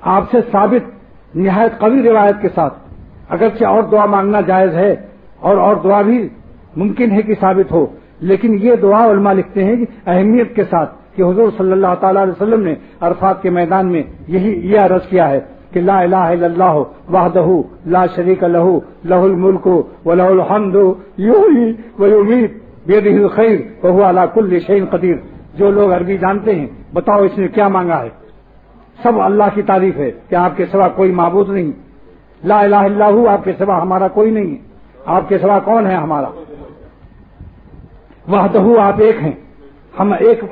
آپ سے ثابت نہایت قوی روایت کے ساتھ, اگرچہ اور دعا مانگنا جائز ہے اور دعا بھی ممکن ہے کہ ثابت ہو, لیکن یہ دعا علماء لکھتے ہیں کہ اہمیت کے ساتھ کہ حضور صلی اللہ تعالی علیہ وسلم نے عرفات کے میدان میں یہ عرض کیا ہے کہ لا الہ الا اللہ وحدہ لا شریک لہ لہ الملک ولہ الحمد یحیی ویمیت بیدہ الخیر وہو علی کل شیء قدیر. جو لوگ عربی جانتے ہیں بتاؤ اس نے کیا مانگا ہے؟ سب اللہ کی تعریف ہے کہ آپ کے سوا کوئی معبود نہیں. لا الہ الا اللہ, آپ کے سوا ہمارا کوئی نہیں ہے. آپ کے سوا کون ہے ہمارا؟ وحدہ, آپ ایک ہیں, ہم ایک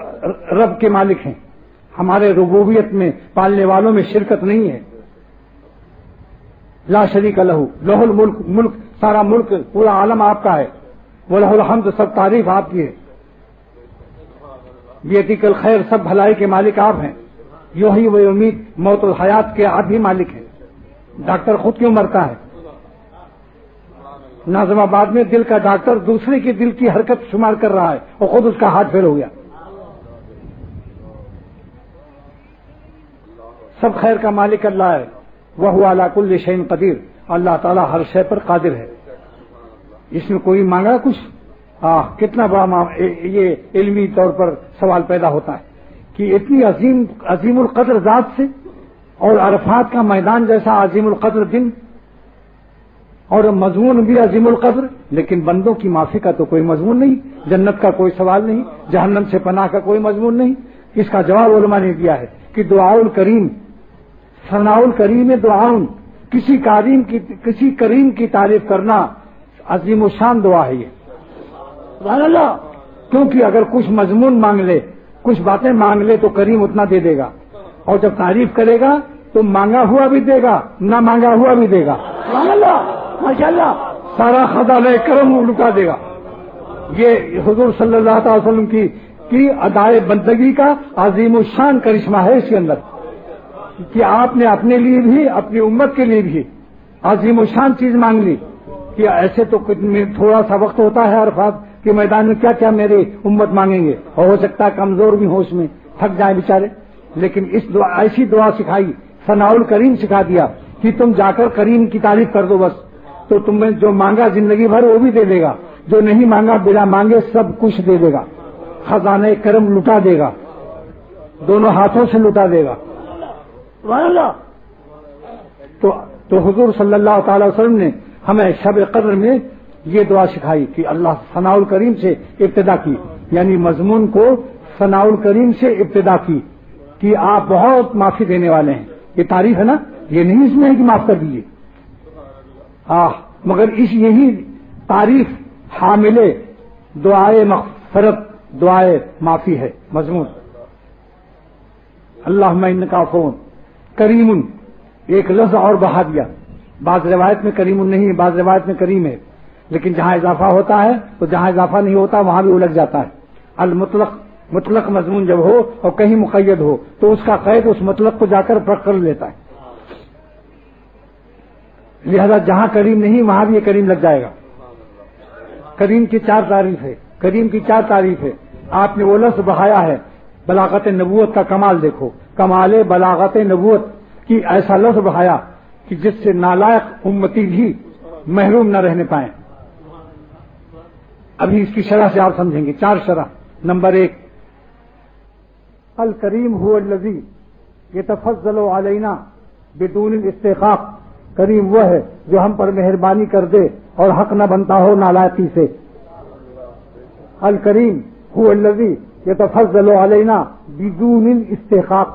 رب کے مالک ہیں. ہمارے ربوبیت میں پالنے والوں میں شرکت نہیں ہے. لا شریک لہ لہ الملک, ملک سارا ملک پورا عالم آپ کا ہے. ولہ الحمد, سب تعریف آپ کی ہے. بیدک الخیر, سب بھلائی کے مالک آپ ہیں. یحیی و یمیت, موت و حیات کے آپ ہی مالک ہیں. ڈاکٹر خود کیوں مرتا ہے؟ ناظم آباد میں دل کا ڈاکٹر دوسرے کے دل کی حرکت شمار کر رہا ہے اور خود اس کا ہاتھ فیل ہو گیا. سب خیر کا مالک اللہ ہے. وہو علی کل شیء قدیر, اللہ تعالیٰ ہر شے پر قادر ہے. اس میں کوئی مانگا کچھ؟ کتنا بڑا یہ علمی طور پر سوال پیدا ہوتا ہے کہ اتنی عظیم القدر ذات سے, اور عرفات کا میدان جیسا عظیم القدر دن, اور مضمون بھی عظیم القدر, لیکن بندوں کی معافی کا تو کوئی مضمون نہیں, جنت کا کوئی سوال نہیں, جہنم سے پناہ کا کوئی مضمون نہیں. اس کا جواب علماء نے دیا ہے کہ دعاء الکریم, ثناء الکریم دعاؤں, کسی کریم کی تعریف کرنا عظیم الشان دعا ہے. یہ سبحان اللہ. کیونکہ اگر کچھ مضمون مانگ لے, کچھ باتیں مانگ لے تو کریم اتنا دے دے گا, اور جب تعریف کرے گا تو مانگا ہوا بھی دے گا، نہ مانگا ہوا بھی دے گا، سبحان اللہ، ماشاء اللہ، سارا خزانہ کرم لٹا دے گا۔ یہ حضور صلی اللہ تعالی وسلم کی ادائے بندگی کا عظیم الشان کرشمہ ہے اس کے اندر، کہ آپ نے اپنے لیے بھی اپنی امت کے لیے بھی عظیم الشان چیز مانگ لی، کہ ایسے تو تھوڑا سا وقت ہوتا ہے عرفات کے میدان میں، کیا کیا میری امت مانگیں گے، اور ہو سکتا ہے کمزور بھی ہو، اس میں تھک جائیں بیچارے، لیکن اس دعا ایسی دعا سکھائی، ثناء الکریم سکھا دیا کہ تم جا کر کریم کی تعریف کر دو بس، تو تمہیں جو مانگا زندگی بھر وہ بھی دے دے گا، جو نہیں مانگا بلا مانگے سب کچھ دے دے گا، خزانہ کرم لٹا دے گا، دونوں ہاتھوں سے لٹا دے گا۔ سبحان اللہ، تو حضور صلی اللہ تعالی وسلم نے ہمیں شب قدر میں یہ دعا سکھائی کہ اللہ ثناء الکریم سے ابتدا کی، یعنی مضمون کو ثناء الکریم سے ابتدا کی کہ آپ بہت معافی دینے والے ہیں۔ یہ تعریف ہے نا، یہ نہیں اس میں ہے کہ معاف کر دیجیے، مگر یہی تعریف حامل دعائے مغفرت، دعائے معافی ہے مضمون۔ اللہم انکا عفو کریم، ایک لفظ اور بڑھا دیا، بعض روایت میں کریم نہیں ہے، بعض روایت میں کریم ہے، لیکن جہاں اضافہ ہوتا ہے تو جہاں اضافہ نہیں ہوتا وہاں بھی الگ جاتا ہے۔ مطلق مضمون جب ہو اور کہیں مقید ہو تو اس کا قید اس مطلق کو جا کر پکڑ لیتا ہے، لہذا جہاں کریم نہیں وہاں بھی یہ کریم لگ جائے گا۔ کریم کی چار تعریف ہے، کریم کی چار تعریف ہے، آپ نے وہ لفظ بڑھایا ہے، بلاغت نبوت کا کمال دیکھو، کمال بلاغت نبوت کی ایسا لفظ بڑھایا کہ جس سے نالائق امتی بھی محروم نہ رہنے پائیں۔ ابھی اس کی شرح سے آپ سمجھیں گے، چار شرح۔ نمبر 1، الکریم هو الذی یتفضل علینا بدون الاستحقاق، کریم وہ ہے جو ہم پر مہربانی کر دے اور حق نہ بنتا ہو نالائقی سے۔ الکریم هو الذی یتفضل علینا بدون الاستحقاق،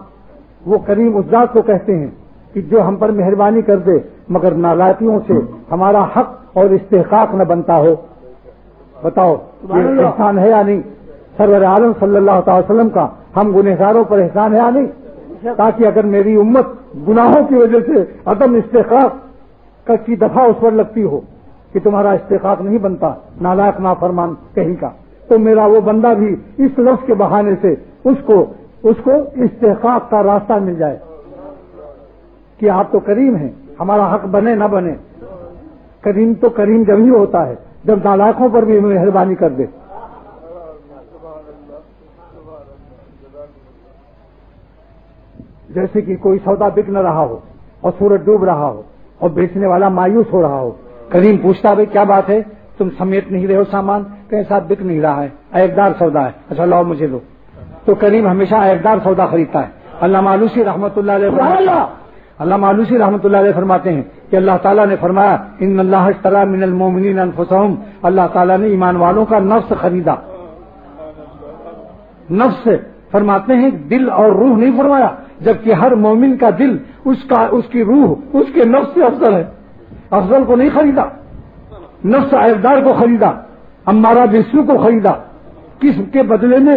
وہ کریم اس ذات کو کہتے ہیں کہ جو ہم پر مہربانی کر دے مگر نالائقیوں سے ہمارا حق اور استحقاق نہ بنتا ہو۔ بتاؤ یہ احسان ہے یا نہیں؟ سرور عالم صلی اللہ تعالی وسلم کا ہم گنہگاروں پر احسان ہے یا نہیں؟ تاکہ اگر میری امت گناہوں کی وجہ سے عدم استحقاق کی دفعہ اس پر لگتی ہو کہ تمہارا استحقاق نہیں بنتا، نالائق نافرمان کہیں کا، تو میرا وہ بندہ بھی اس لفظ کے بہانے سے اس کو استحقاق کا راستہ مل جائے کہ آپ تو کریم ہیں، ہمارا حق بنے نہ بنے۔ کریم تو کریم جب ہی ہوتا ہے جب نالائقوں پر بھی مہربانی کر دے۔ جیسے کہ کوئی سودا بک نہ رہا ہو اور سورج ڈوب رہا ہو اور بیچنے والا مایوس ہو رہا ہو، کریم پوچھتا بھائی کیا بات ہے، تم سمیت نہیں رہے ہو سامان، کہیں ساتھ بک نہیں رہا ہے، عیبدار سودا ہے، اچھا لاؤ مجھے دو۔ تو کریم ہمیشہ عیبدار سودا خریدتا ہے۔ علامہ آلوسی رحمۃ اللہ علیہ فرماتے ہیں کہ اللہ تعالیٰ نے فرمایا ان اللہ اشتری من المؤمنین انفسهم، اللہ تعالیٰ نے ایمان والوں کا نفس خریدا۔ نفس فرماتے ہیں دل اور روح نہیں فرمایا، جبکہ ہر مومن کا دل اس کی روح اس کے نفس سے افضل ہے، افضل کو نہیں خریدا، نفس عیبدار کو خریدا، امارہ بالسوء کو خریدا۔ کس کے بدلے میں؟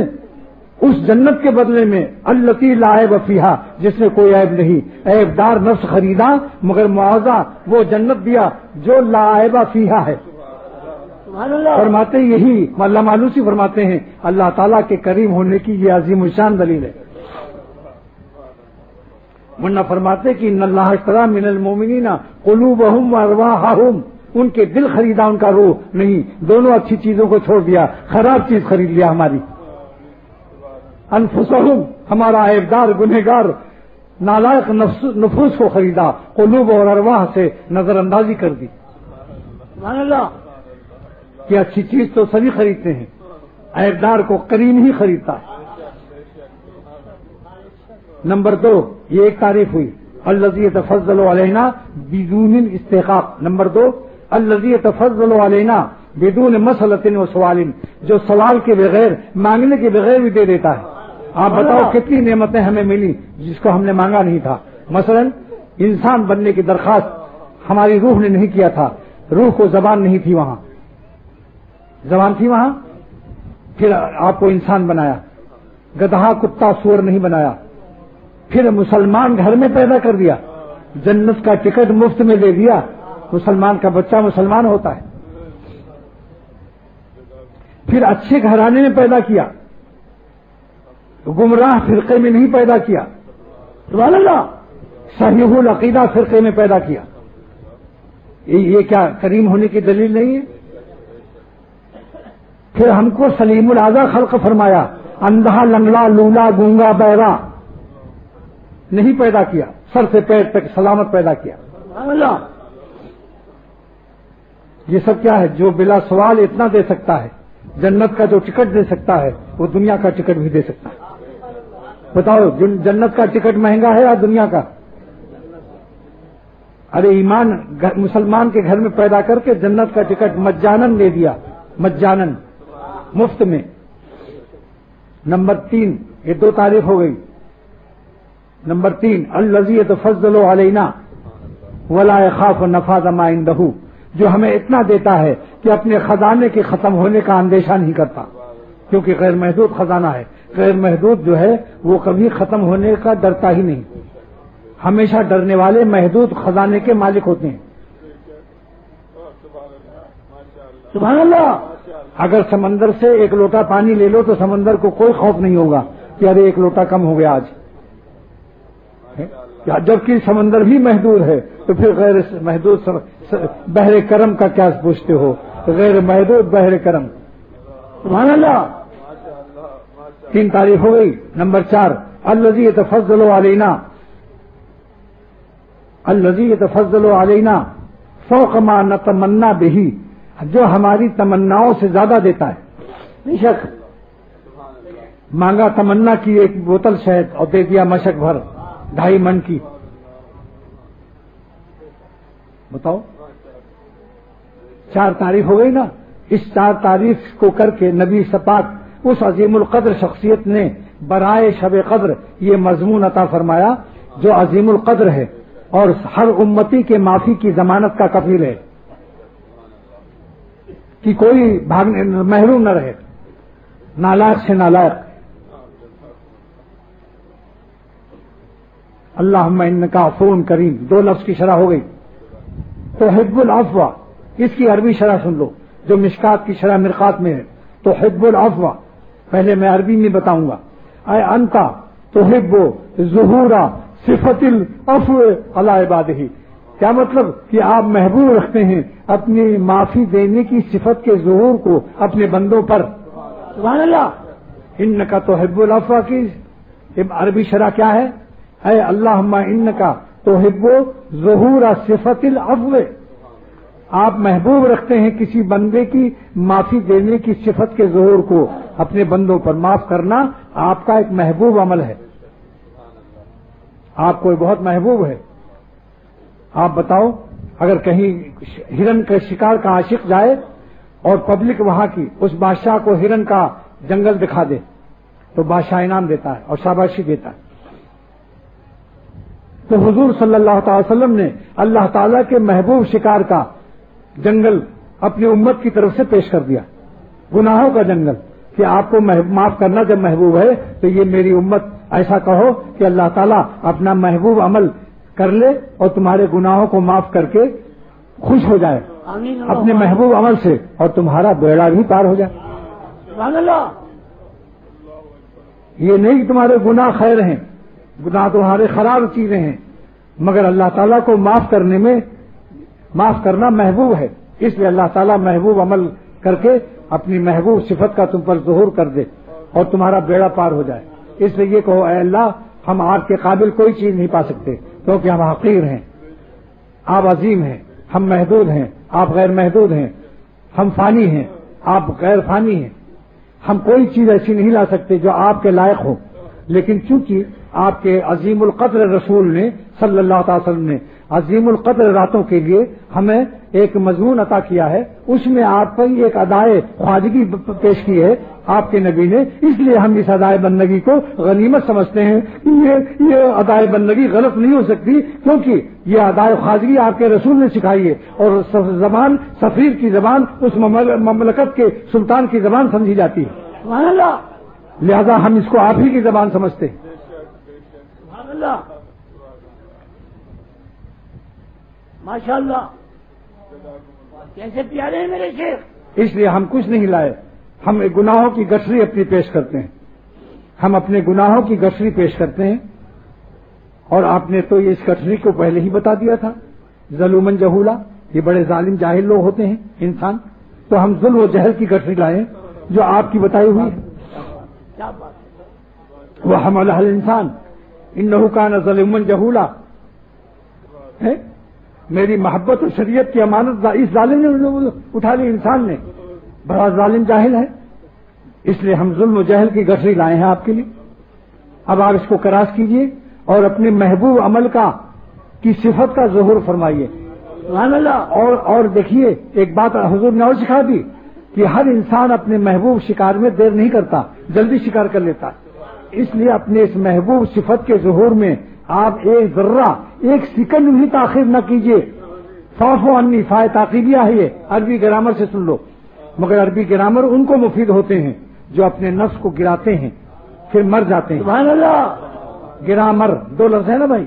اس جنت کے بدلے میں التی لا عیب فیہا، جس میں کوئی عیب نہیں۔ عیبدار نفس خریدا مگر معاوضہ وہ جنت دیا جو لا عیب فیہا ہے۔ فرماتے یہی علامہ آلوسی فرماتے ہیں اللہ تعالیٰ کے کریم ہونے کی یہ عظیم الشان دلیل ہے۔ ورنہ فرماتے کہ ان اللہ اشتری من المؤمنین قلوبہم وارواحہم، ان کے دل خریدا ان کا روح نہیں، دونوں اچھی چیزوں کو چھوڑ دیا، خراب چیز خرید لیا ہماری۔ انفسہم، ہمارا عیبدار گنہگار نالائق نفوس کو خریدا، قلوب اور ارواح سے نظر اندازی کر دی۔ سبحان اللہ، کہ اچھی چیز تو سبھی خریدتے ہیں، عیبدار کو کریم ہی خریدتا ہے۔ نمبر 2، یہ ایک تعریف ہوئی، الذی یتفضل علینا بدون استحقاق۔ نمبر 2، الذی یتفضل علینا بدون مسئلۃ و سوال، جو سوال کے بغیر مانگنے کے بغیر بھی دے دیتا ہے۔ آپ بتاؤ کتنی نعمتیں ہمیں ملی جس کو ہم نے مانگا نہیں تھا۔ مثلا انسان بننے کی درخواست ہماری روح نے نہیں کیا تھا، روح کو زبان نہیں تھی، وہاں زبان تھی وہاں، پھر آپ کو انسان بنایا، گدھا کتا سور نہیں بنایا، پھر مسلمان گھر میں پیدا کر دیا، جنت کا ٹکٹ مفت میں دے دیا، مسلمان کا بچہ مسلمان ہوتا ہے۔ پھر اچھے گھرانے میں پیدا کیا، گمراہ فرقے میں نہیں پیدا کیا، سبحان اللہ، صحیح العقیدہ فرقے میں پیدا کیا۔ یہ کیا کریم ہونے کی دلیل نہیں ہے؟ پھر ہم کو سلیم الاعضا خلق فرمایا، اندھا لنگڑا لولا گونگا بہرا نہیں پیدا کیا، سر سے پیر تک سلامت پیدا کیا۔ سبحان اللہ، یہ سب کیا ہے؟ جو بلا سوال اتنا دے سکتا ہے، جنت کا جو ٹکٹ دے سکتا ہے وہ دنیا کا ٹکٹ بھی دے سکتا ہے۔ بتاؤ جنت کا ٹکٹ مہنگا ہے یا دنیا کا؟ ارے ایمان مسلمان کے گھر میں پیدا کر کے جنت کا ٹکٹ مجانن دے دیا، مجانن، مفت میں۔ نمبر 3، یہ 2 تعریف ہو گئی۔ نمبر 3، الذی یتفضل علینا ولا یخاف نفاذ ما عنده، جو ہمیں اتنا دیتا ہے کہ اپنے خزانے کے ختم ہونے کا اندیشہ نہیں کرتا، کیونکہ غیر محدود خزانہ ہے۔ غیر محدود جو ہے وہ کبھی ختم ہونے کا ڈرتا ہی نہیں، ہمیشہ ڈرنے والے محدود خزانے کے مالک ہوتے ہیں۔ سبحان اللہ، اگر سمندر سے 1 لوٹا پانی لے لو تو سمندر کو کوئی خوف نہیں ہوگا کہ ارے 1 لوٹا کم ہو گیا آج، جبکہ سمندر بھی محدود ہے، تو پھر غیر محدود بحر کرم کا کیا پوچھتے ہو؟ غیر محدود بحر کرم، سبحان اللہ۔ 3 تعریف ہو گئی۔ نمبر 4، الذی یتفضل علینا، الذی یتفضل علینا فوق ما نتمنا بہ، جو ہماری تمناؤں سے زیادہ دیتا ہے۔ بے شک مانگا تمنا کی 1 بوتل شہد اور دے دیا مشک بھر 2.5 من کی، بتاؤ 4 تعریف ہو گئی نا۔ اس 4 تعریف کو کر کے نبی پاک اس عظیم القدر شخصیت نے برائے شب قدر یہ مضمون عطا فرمایا جو عظیم القدر ہے اور ہر امتی کے معافی کی ضمانت کا کفیل ہے کہ کوئی محروم نہ رہے، نالائق سے نالائق۔ اللہم انکا عفو کریم، 2 لفظ کی شرح ہو گئی۔ تحب العفو، اس کی عربی شرح سن لو جو مشکات کی شرح مرقات میں ہے۔ تحب العفو، پہلے میں عربی میں بتاؤں گا۔ اے انتا تحب ظہور صفت العفو علی عبادہ، کیا مطلب کہ آپ محبوب رکھتے ہیں اپنی معافی دینے کی صفت کے ظہور کو اپنے بندوں پر۔ سبحان اللہ، انکا تحب العفو کی عربی شرح کیا ہے؟ اے اللہم انکا تحب ظہور صفت العفو، آپ محبوب رکھتے ہیں کسی بندے کی معافی دینے کی صفت کے ظہور کو اپنے بندوں پر۔ معاف کرنا آپ کا ایک محبوب عمل ہے، آپ کو بہت محبوب ہے۔ آپ بتاؤ اگر کہیں ہرن کے شکار کا عاشق جائے اور پبلک وہاں کی اس بادشاہ کو ہرن کا جنگل دکھا دے تو بادشاہ انعام دیتا ہے اور شاباشی دیتا ہے۔ تو حضور صلی اللہ تعالی وسلم نے اللہ تعالیٰ کے محبوب شکار کا جنگل اپنی امت کی طرف سے پیش کر دیا، گناہوں کا جنگل، کہ آپ کو معاف کرنا جب محبوب ہے تو یہ میری امت ایسا کہو کہ اللہ تعالیٰ اپنا محبوب عمل کر لے اور تمہارے گناہوں کو معاف کر کے خوش ہو جائے اپنے محبوب عمل سے، اور تمہارا بیڑا بھی پار ہو جائے۔ سبحان اللہ، یہ نہیں کہ تمہارے گناہ خیر ہیں، گناہ تمہارے خراب چیزیں ہیں، مگر اللہ تعالیٰ کو معاف کرنے میں معاف کرنا محبوب ہے، اس لیے اللہ تعالیٰ محبوب عمل کر کے اپنی محبوب صفت کا تم پر ظہور کر دے اور تمہارا بیڑا پار ہو جائے۔ اس لیے یہ کہو اے اللہ ہم آپ کے قابل کوئی چیز نہیں پا سکتے کیونکہ ہم حقیر ہیں، آپ عظیم ہیں، ہم محدود ہیں، آپ غیر محدود ہیں، ہم فانی ہیں، آپ غیر فانی ہیں، ہم کوئی چیز ایسی نہیں لا سکتے جو آپ کے لائق ہو، لیکن چونکہ آپ کے عظیم القدر رسول نے صلی اللہ تعالی وسلم نے عظیم القدر راتوں کے لیے ہمیں ایک مضمون عطا کیا ہے، اس میں آپ پر ایک ادائے خواجگی پیش کی ہے آپ کے نبی نے، اس لیے ہم اس ادائے بندگی کو غنیمت سمجھتے ہیں۔ یہ ادائے بندگی غلط نہیں ہو سکتی کیونکہ یہ ادائے خواجگی آپ کے رسول نے سکھائی ہے، اور زبان سفیر کی زبان اس مملکت کے سلطان کی زبان سمجھی جاتی ہے، سبحان اللہ، لہذا ہم اس کو آپ ہی کی زبان سمجھتے ہیں۔ اللہ ماشاء اللہ کیسے پیارے ہیں میرے شیخ. اس لیے ہم کچھ نہیں لائے, ہم گناہوں کی گٹھری اپنی پیش کرتے ہیں, ہم اپنے گناہوں کی گٹھری پیش کرتے ہیں. اور آپ نے تو اس گٹھری کو پہلے ہی بتا دیا تھا, ظلومن جہولا, یہ بڑے ظالم جاہل لوگ ہوتے ہیں انسان, تو ہم ظلم و جہل کی گٹھری لائیں جو آپ کی بتائی ہوئی ہے. وہ حملہ الانسان انہ کان ظلومن جہولا. میری محبت اور شریعت کی امانت اس ظالم نے اٹھا لی, انسان نے, بڑا ظالم جاہل ہے. اس لیے ہم ظلم و جہل کی گٹھری لائے ہیں آپ کے لیے. اب آپ اس کو کراس کیجئے اور اپنے محبوب عمل کی صفت کا ظہور فرمائیے. سبحان اللہ. اور دیکھیے ایک بات حضور نے اور سکھا دی کہ ہر انسان اپنے محبوب شکار میں دیر نہیں کرتا, جلدی شکار کر لیتا. اس لیے اپنے اس محبوب صفت کے ظہور میں آپ ایک ذرہ ایک سیکنڈ بھی تاخیر نہ کیجیے. فاعفو عنی, فائے تاقیبیہ ہے, یہ عربی گرامر سے سن لو. مگر عربی گرامر ان کو مفید ہوتے ہیں جو اپنے نفس کو گراتے ہیں پھر مر جاتے ہیں. سبحان اللہ. گرامر دو لفظ ہے نا بھائی,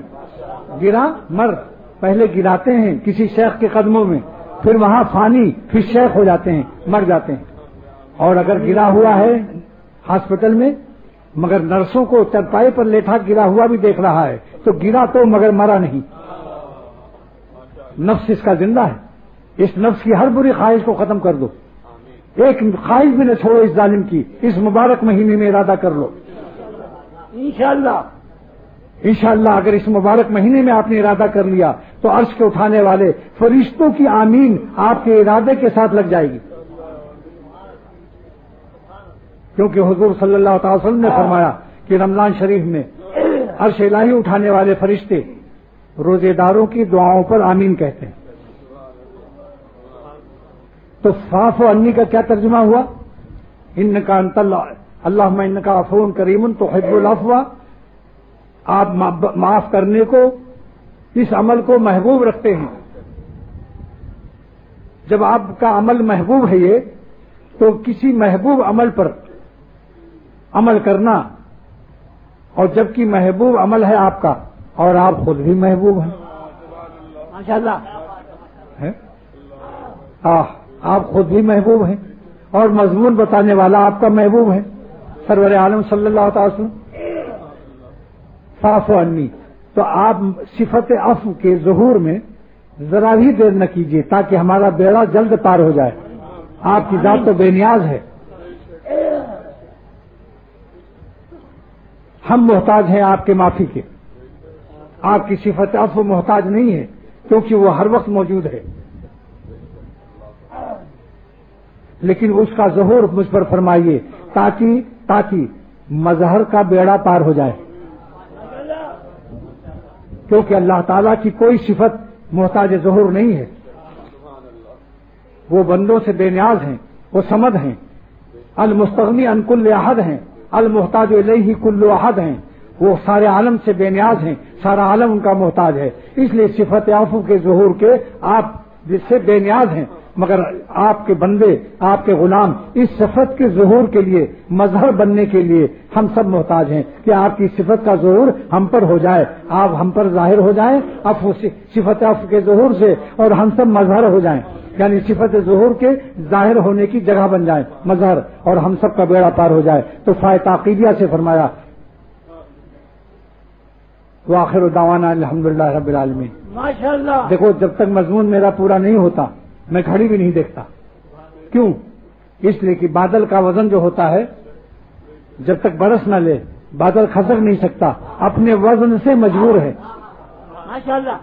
گرا مر, پہلے گراتے ہیں کسی شیخ کے قدموں میں, پھر وہاں فانی, پھر شیخ ہو جاتے ہیں, مر جاتے ہیں. اور اگر گرا ہوا ہے ہاسپٹل میں مگر نرسوں کو چرپائی پر لیٹا گرا ہوا بھی دیکھ رہا ہے تو گرا تو مگر مرا نہیں. نفس اس کا زندہ ہے. اس نفس کی ہر بری خواہش کو ختم کر دو, ایک خواہش بھی نہ چھوڑو اس ظالم کی. اس مبارک مہینے میں ارادہ کر لو انشاءاللہ. انشاءاللہ اگر اس مبارک مہینے میں آپ نے ارادہ کر لیا تو عرش کے اٹھانے والے فرشتوں کی آمین آپ کے ارادے کے ساتھ لگ جائے گی. کیونکہ حضور صلی اللہ تعالی وسلم نے فرمایا کہ رمضان شریف میں عرش الہی اٹھانے والے فرشتے روزے داروں کی دعاؤں پر آمین کہتے ہیں. تو فاعفو عنی کا کیا ترجمہ ہوا؟ انکا انت اللہم انکا عفو کریم تحب العفو. آپ معاف کرنے کو, اس عمل کو محبوب رکھتے ہیں. جب آپ کا عمل محبوب ہے یہ, تو کسی محبوب عمل پر عمل کرنا, اور جبکہ محبوب عمل ہے آپ کا اور آپ خود بھی محبوب ہیں ماشاءاللہ. آپ خود بھی محبوب ہیں اور مضمون بتانے والا آپ کا محبوب ہے سرور عالم صلی اللہ تعالی وسلم. فاعفو عنی, تو آپ صفت عفو کے ظہور میں ذرا بھی دیر نہ کیجیے تاکہ ہمارا بیڑا جلد پار ہو جائے. آپ کی ذات تو بے نیاز ہے, ہم محتاج ہیں آپ کے معافی کے. آپ کی صفت عفو محتاج نہیں ہے کیونکہ وہ ہر وقت موجود ہے, لیکن اس کا ظہور مجھ پر فرمائیے تاکہ مظہر کا بیڑا پار ہو جائے. کیونکہ اللہ تعالیٰ کی کوئی صفت محتاج ظہور نہیں ہے, وہ بندوں سے بے نیاز ہیں, وہ صمد ہیں, المستغنی عن کل احد ہیں, المحتاج الیہ کل احد ہیں. وہ سارے عالم سے بے نیاز ہیں, سارا عالم ان کا محتاج ہے. اس لیے صفت عفو کے ظہور کے آپ جس سے بے نیاز ہیں, مگر آپ کے بندے, آپ کے غلام اس صفت کے ظہور کے لیے, مظہر بننے کے لیے ہم سب محتاج ہیں کہ آپ کی صفت کا ظہور ہم پر ہو جائے, آپ ہم پر ظاہر ہو جائیں صفت عفو کے ظہور سے, اور ہم سب مظہر ہو جائیں, یعنی صفت ظہور کے ظاہر ہونے کی جگہ بن جائیں مظہر, اور ہم سب کا بیڑا پار ہو جائے. تو فائے تاقیبیہ سے فرمایا وآخر دعوانا الحمدللہ رب العالمین. ماشاءاللہ. دیکھو جب تک مضمون میرا پورا نہیں ہوتا میں گھڑی بھی نہیں دیکھتا. کیوں؟ اس لیے کہ بادل کا وزن جو ہوتا ہے جب تک برس نہ لے بادل کھسک نہیں سکتا, اپنے وزن سے مجبور ہے. ماشاءاللہ.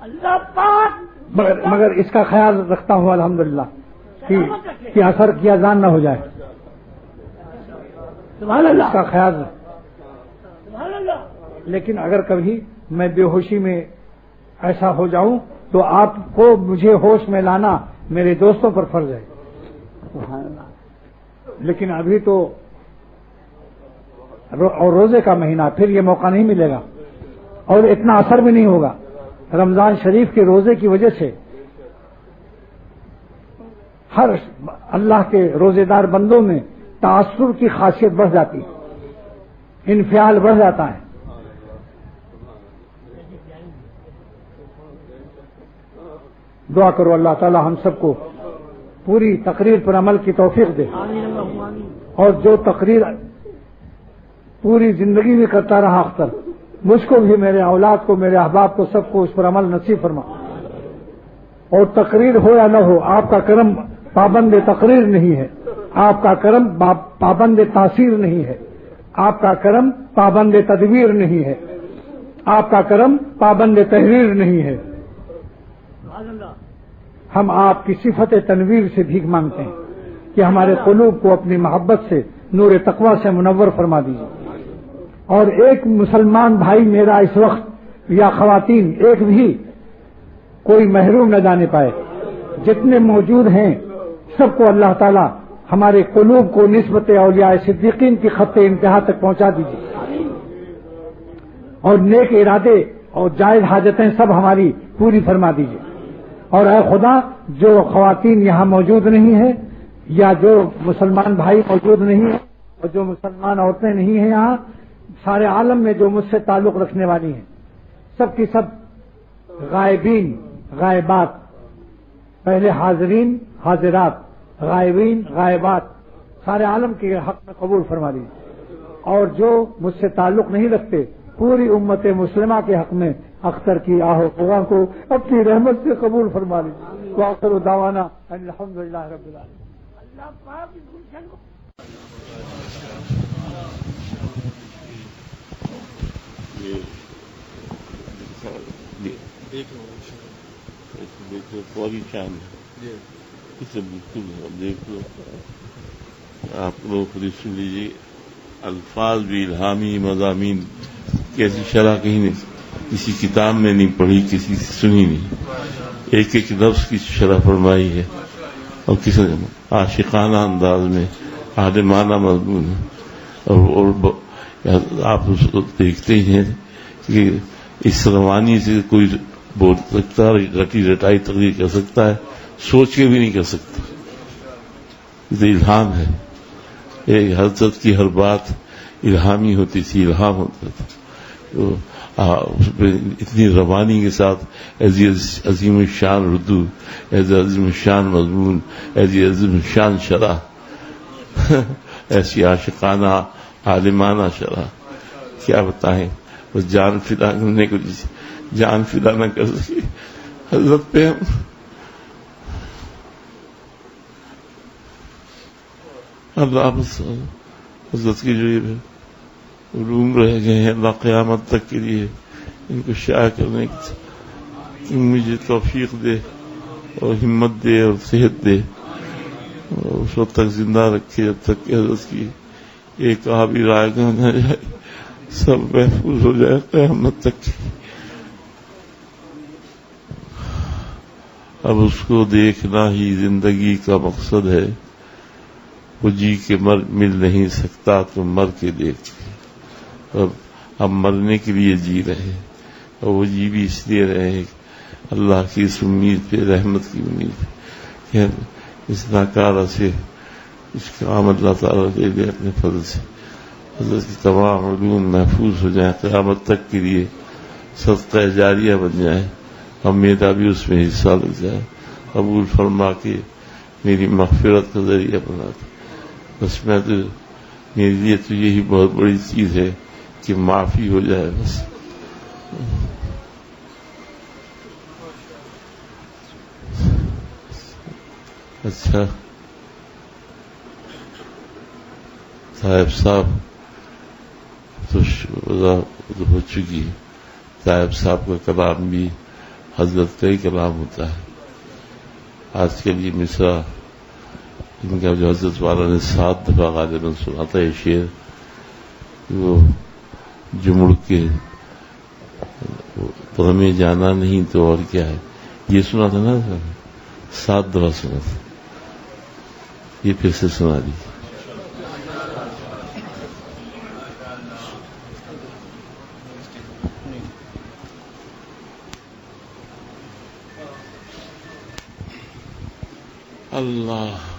اللہ پاک. مگر اس کا خیال رکھتا ہوں الحمدللہ کہ اثر کیا جان نہ ہو جائے. سبحان اللہ. اس کا خیال رکھ. سبحان اللہ. لیکن اگر کبھی میں بے ہوشی میں ایسا ہو جاؤں تو آپ کو مجھے ہوش میں لانا میرے دوستوں پر فرض ہے. لیکن ابھی تو اور روزے کا مہینہ, پھر یہ موقع نہیں ملے گا اور اتنا اثر بھی نہیں ہوگا. رمضان شریف کے روزے کی وجہ سے ہر اللہ کے روزے دار بندوں میں تاثر کی خاصیت بڑھ جاتی ہے, انفعال بڑھ جاتا ہے. دعا کرو اللہ تعالی ہم سب کو پوری تقریر پر عمل کی توفیق دے، اور جو تقریر پوری زندگی میں کرتا رہا اختر، مجھ کو بھی، میرے اولاد کو، میرے احباب کو، سب کو اس پر عمل نصیب فرما۔ اور تقریر ہو یا نہ ہو، آپ کا کرم پابند تقریر نہیں ہے، آپ کا کرم پابند تاثیر نہیں ہے، آپ کا کرم پابند تدبیر نہیں ہے، آپ کا کرم پابند تحریر نہیں ہے۔ ہم آپ کی صفت تنویر سے بھیک مانگتے ہیں کہ ہمارے قلوب کو اپنی محبت سے نور تقوی سے منور فرما دیجیے، اور ایک مسلمان بھائی میرا اس وقت یا خواتین ایک بھی کوئی محروم نہ جانے پائے، جتنے موجود ہیں سب کو اللہ تعالی ہمارے قلوب کو نسبت اولیاء صدیقین کی خط انتہا تک پہنچا دیجیے، اور نیک ارادے اور جائز حاجتیں سب ہماری پوری فرما دیجیے۔ اور اے خدا، جو خواتین یہاں موجود نہیں ہیں، یا جو مسلمان بھائی موجود نہیں ہیں، اور جو مسلمان عورتیں نہیں ہیں یہاں، سارے عالم میں جو مجھ سے تعلق رکھنے والی ہیں، سب کی سب غائبین غائبات، پہلے حاضرین حاضرات، غائبین غائبات، سارے عالم کے حق میں قبول فرما دیجیے، اور جو مجھ سے تعلق نہیں رکھتے پوری امت مسلمہ کے حق میں اختر کی آہ و فغاں کو اپنی رحمت سے قبول فرما لیجیے۔ وآخر دعوانا ان الحمدللہ رب العالمین۔ اللہ پاک اس گلشن کو دیکھو فوری شان ہے، بالکل دیکھ لو، آپ لوگ خود سن لیجیے، الفاظ بھی الہامی مضامین کی ایسی شرح کہیں نہیں، کسی کتاب میں نہیں پڑھی، کسی سے سنی نہیں، ایک ایک لفظ کی شرح فرمائی ہے، اور کسی عاشقانہ انداز میں عالمانہ مضمون ہے، اور آپ دیکھتے ہی ہیں کہ اس روانی سے کوئی بول سکتا ہے، رٹی رٹائی تقریر کر سکتا ہے، سوچ کے بھی نہیں کر سکتا، یہ الہام ہے۔ ایک حضرت کی ہر بات الہامی ہوتی تھی، الہام ہوتا تھا، تو اس پہ اتنی روانی کے ساتھ ایسی عظیم الشان ردو، ایسی عظیم الشان مضمون، ایسی عظیم الشان شرح، ایسی عاشقانہ عالمانہ شرح، کیا بتائیں، بس جان فدا کرنے کو جان فدا نہ کر سکی حضرت پہ ہم۔ اللہ حضرت کی جو یہ علوم رہ گئے ہیں، اللہ قیامت تک کے لیے ان کو شائع کرنے کی مجھے توفیق دے اور ہمت دے اور صحت دے، اور اس وقت تک زندہ رکھے جب تک کہ حضرت کی ایک آبی رائے گاہ نہ جائے، سب محفوظ ہو جائے قیامت تک۔ اب اس کو دیکھنا ہی زندگی کا مقصد ہے، وہ جی کے مل نہیں سکتا تو مر کے دیکھ، اور ہم مرنے کے لیے جی رہے ہیں، اور وہ جی بھی اس لیے رہے ہیں اللہ کی اس امید پہ، رحمت کی امید پہ کہ اس ناکارہ سے اس کام اللہ تعالیٰ دے دے اپنے فضل سے، حضرت کی تمام علوم محفوظ ہو جائیں، قیامت تک کے لیے صدقہ جاریہ بن جائیں، اور میرا بھی اس میں حصہ لگ جائے، قبول فرما کے میری مغفرت کا ذریعہ بنا دے۔ بس میں تو، میرے لیے تو یہی بہت بڑی چیز ہے کہ معافی ہو جائے بس۔ اچھا صاحب تو ہو چکی، صاحب کا کلام بھی حضرت کا ہی کلام ہوتا ہے۔ آج کے لیے مصرع ان کا جو حضرت والا نے 7 دفعہ غالباً سنا تھا، یہ شعر وہ جمڑ کے ہمیں جانا نہیں تو اور کیا ہے، یہ سنا تھا نا، 7 دفعہ سنا تھا، یہ پھر سے سنا دیجیے۔ اللہ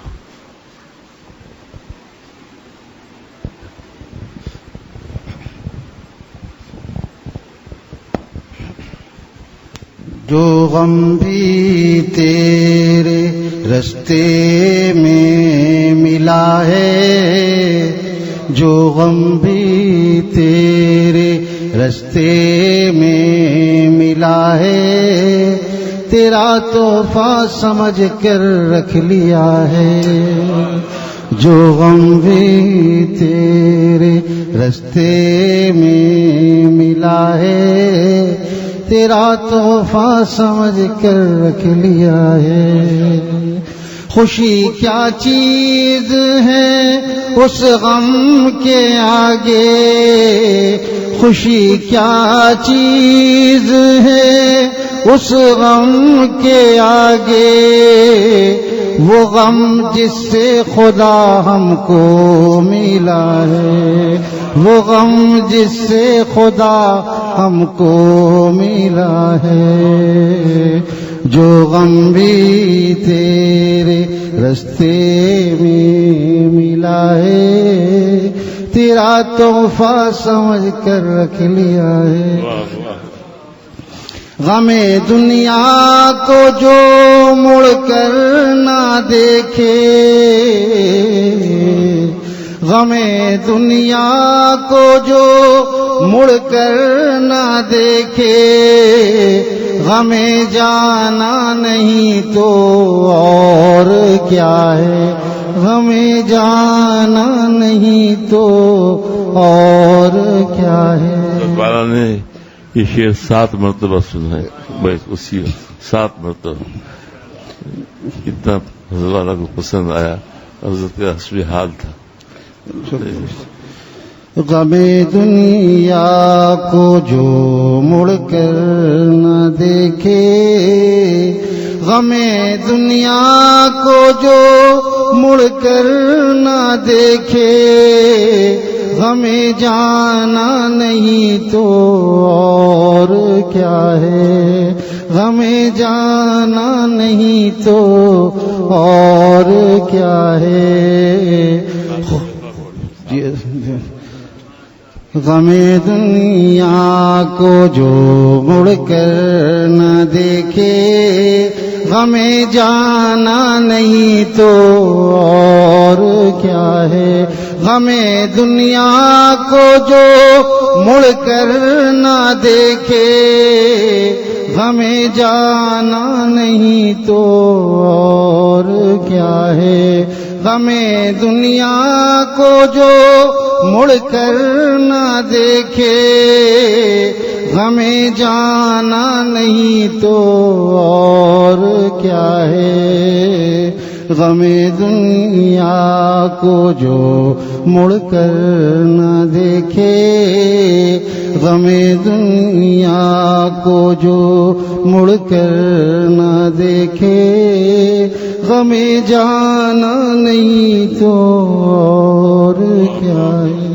جو غم بھی تیرے رستے میں ملا ہے، جو غم بھی تیرے رستے میں ملا ہے، تیرا تحفہ سمجھ کر رکھ لیا ہے، جو غم بھی تیرے رستے میں ملا ہے، تیرا تحفہ سمجھ کر رکھ لیا ہے۔ خوشی کیا چیز ہے اس غم کے آگے، خوشی کیا چیز ہے اس غم کے آگے، وہ غم جس سے خدا ہم کو ملا ہے، وہ غم جس سے خدا ہم کو ملا ہے، جو غم بھی تیرے رستے میں ملا ہے، تیرا تحفہ سمجھ کر رکھ لیا ہے۔ غم دنیا کو جو مڑ کر نہ دیکھے، غم دنیا کو جو مڑ کر نہ دیکھے، غم جانا نہیں تو اور کیا ہے، غم جانا نہیں تو اور کیا ہے۔ اللہ نے یہ شعر 7 مرتبہ سنا ہے، بس اسی 7 مرتبہ، اتنا حضرت والا کو پسند آیا، حضرت کا حسب حال تھا۔ غم دنیا کو جو مڑ کر نہ دیکھے، غم دنیا کو جو مڑ کر نہ دیکھے، غم جانا نہیں تو اور کیا ہے، غم جانا نہیں تو اور کیا ہے۔ غم دنیا کو جو مڑ کر نہ دیکھے، غم جانا نہیں تو اور کیا ہے، غم دنیا کو جو مڑ کر نہ دیکھے، غم جانا نہیں تو اور کیا ہے، غم دنیا کو جو مڑ کر نہ دیکھے، غم جانا نہیں تو اور کیا ہے، غم دنیا کو جو مڑ کر نہ دیکھے، غم دنیا کو جو مڑ کر نہ دیکھے، غم جانا نہیں تو اور کیا ہے۔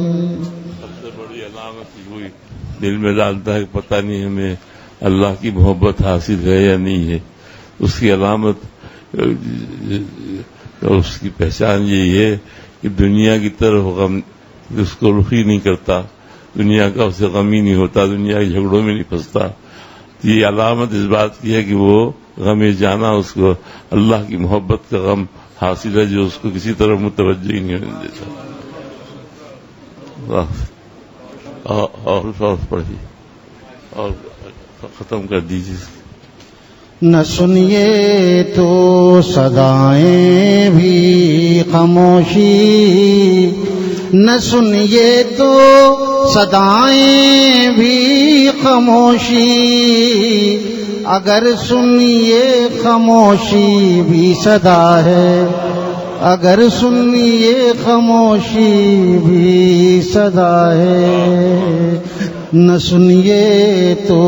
سب سے بڑی علامت ہوئی دل میں ڈالتا ہے کہ پتہ نہیں ہمیں اللہ کی محبت حاصل ہے یا نہیں ہے، اس کی علامت اور اس کی پہچان یہی ہے کہ دنیا کی طرف غم اس کو رخ ہی نہیں کرتا، دنیا کا اسے غم ہی نہیں ہوتا، دنیا کے جھگڑوں میں نہیں پھنستا۔ یہ علامت اس بات کی ہے کہ وہ غم جانا، اس کو اللہ کی محبت کا غم حاصل ہے جو اس کو کسی طرح متوجہ ہی نہیں ہونے دیتا۔ اور پڑھیے اور ختم کر دیجیے۔ نہ سنیے تو صدائیں بھی خاموشی، نہ سنیے تو صدائیں بھی خاموشی، اگر سنیے خاموشی بھی صدا ہے، اگر سنیے خاموشی بھی صدا ہے، نہ سنیے تو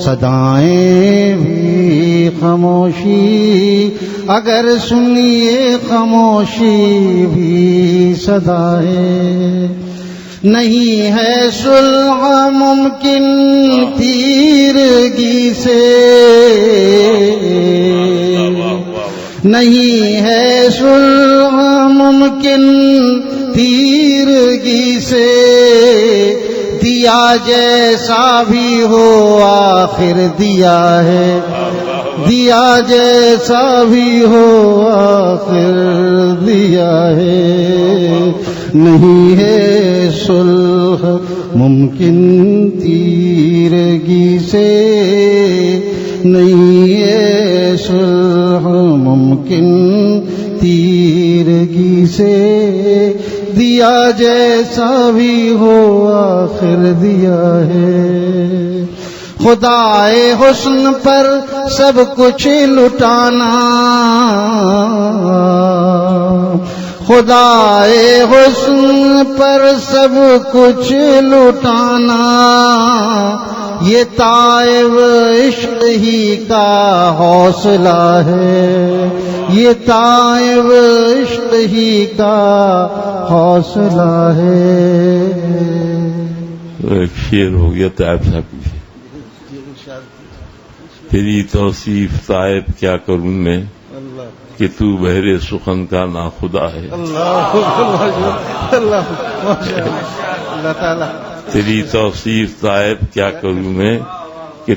صدائیں بھی خاموشی، اگر سنیے خاموشی بھی صدا ہے، نہیں ہے صلح ممکن تیرگی سے، نہیں ہے صلح ممکن تیرگی سے، دیا دیا جیسا بھی ہو آخر دیا ہے، دیا جیسا بھی ہو آخر دیا ہے، نہیں ہے صلح ممکن تیرگی سے، نہیں ہے صلح ممکن تیرگی سے، دیا جیسا بھی ہو آخر دیا ہے، خدائے حسن پر سب کچھ لٹانا، خدائے حسن پر سب کچھ لٹانا، یہ تائب عشق ہی کا حوصلہ ہے، یہ تائب عشق ہی کا حوصلہ ہے۔ ایک شعر ہو گیا طائب صاحب کی، تیری توصیف طائب کیا کروں میں کہ تو بحر سخن کا ناخدا ہے، تیری توصیف طائب کیا کروں میں کہ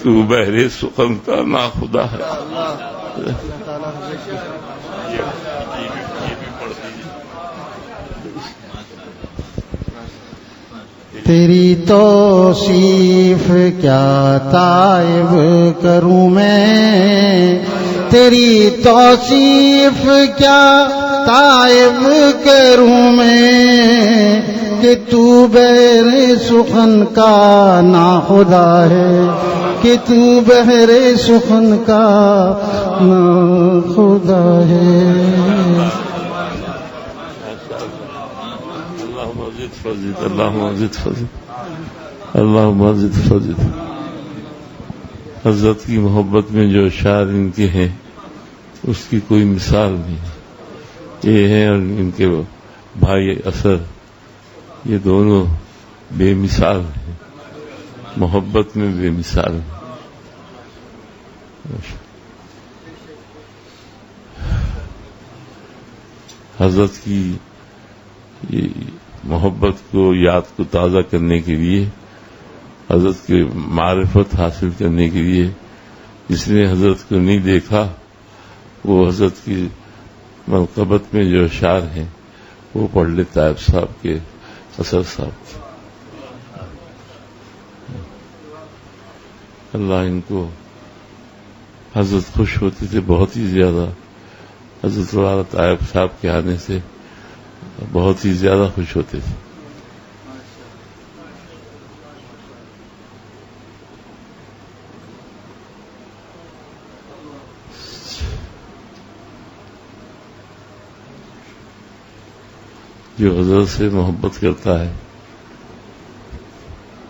تو بحر سخن کا ناخدا ہے۔ تیری توصیف کیا طائب کروں میں، تیری توصیف کیا طائب کروں میں کہ تو بحر سخن کا ناخدا ہے، کہ تو بحر سخن کا ناخدا ہے۔ اللہم زد فضل، اللہم زد فضل۔ حضرت کی محبت میں جو اشعار ان کے ہیں اس کی کوئی مثال نہیں، یہ ہیں اور ان کے بھائی اثر، یہ دونوں بے مثال ہیں، محبت میں بے مثال ہیں۔ حضرت کی محبت کو، یاد کو تازہ کرنے کے لیے، حضرت کی معرفت حاصل کرنے کے لیے، جس نے حضرت کو نہیں دیکھا وہ حضرت کی منقبت میں جو اشعار ہیں وہ پڑھ لے طائب صاحب کے، اثر صاحب کے۔ اللہ ان کو، حضرت خوش ہوتے تھے بہت ہی زیادہ، حضرت والا طائب صاحب کے آنے سے بہت ہی زیادہ خوش ہوتے تھے۔ جو حضرت سے محبت کرتا ہے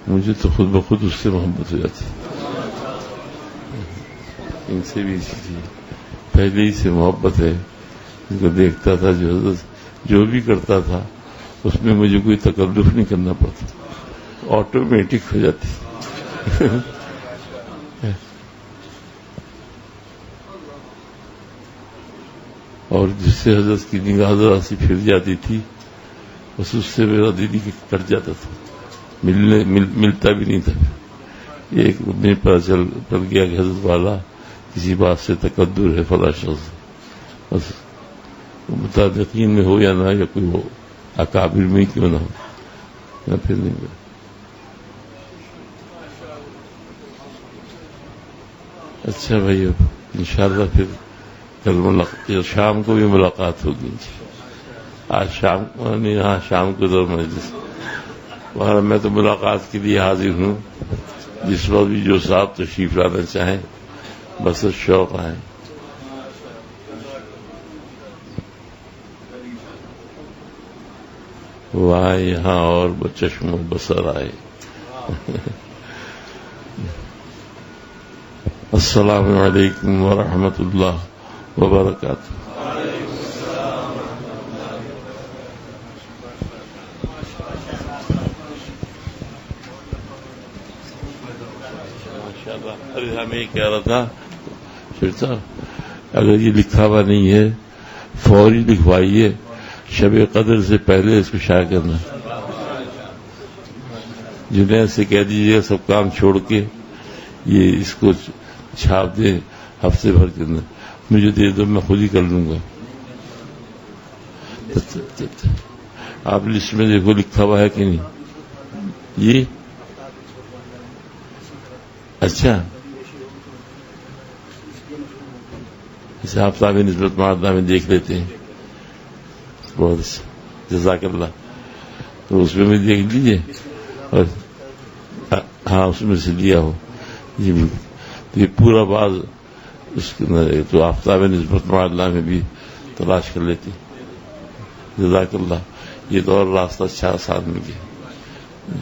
مجھے تو خود بخود اس سے محبت ہو جاتی، ان سے بھی اسی لیے پہلے ہی سے محبت ہے۔ ان کو دیکھتا تھا جو حضرت جو بھی کرتا تھا اس میں مجھے کوئی تکلف نہیں کرنا پڑتا، آٹومیٹک ہو جاتی۔ اور جس سے حضرت کی نگاہ ذرا سی پھر جاتی تھی بس اس سے میرا دل ہی کٹ جاتا تھا، ملتا بھی نہیں تھا۔ یہ ایک مجھے پتہ چل گیا کہ حضرت والا کسی بات سے تقدر ہے فلاں شخص، بس متعلقین میں ہو یا نہ، یا کوئی ہو اکابر میں کیوں نہ ہو، نہ پھر نہیں گیا۔ اچھا بھائی، اب انشاءاللہ پھر کل شام کو بھی ملاقات ہوگی۔ آج شام نہیں، ہاں شام کو ضرور مجلس، وہاں میں تو ملاقات کے لیے حاضر ہوں، جس وقت بھی جو صاحب تشریف لانا چاہیں بس شوق آئیں۔ وہ آئے یہاں اور چشم و بصر آئے۔ السلام علیکم ورحمۃ اللہ وبرکاتہ۔ ارے ہمیں کہہ رہا تھا شیر صاحب، اگر یہ لکھا ہوا نہیں ہے فوری لکھوائیے، شب قدر سے پہلے اس کو شائع کرنا۔ جنید سے کہہ دیجیے سب کام چھوڑ کے یہ اس کو چھاپ دے ہفتے بھر کے اندر، مجھے دے دو میں خود ہی کر لوں گا. آپ لسٹ میں دیکھو لکھا ہوا ہے کہ نہیں؟ یہ اچھا اسے آفتاب نسبت معدہ میں دیکھ لیتے ہیں. بہت اچھا، جزاک اللہ. تو اس میں بھی دیکھ لیجیے، اور ہاں اس میں سے لیا ہو جی. تو یہ پورا بعض اس کے اندر تو آفتاب نسبت معدہ میں بھی تلاش کر لیتے. جزاک اللہ. یہ تو اور راستہ اچھا آسان مل گیا.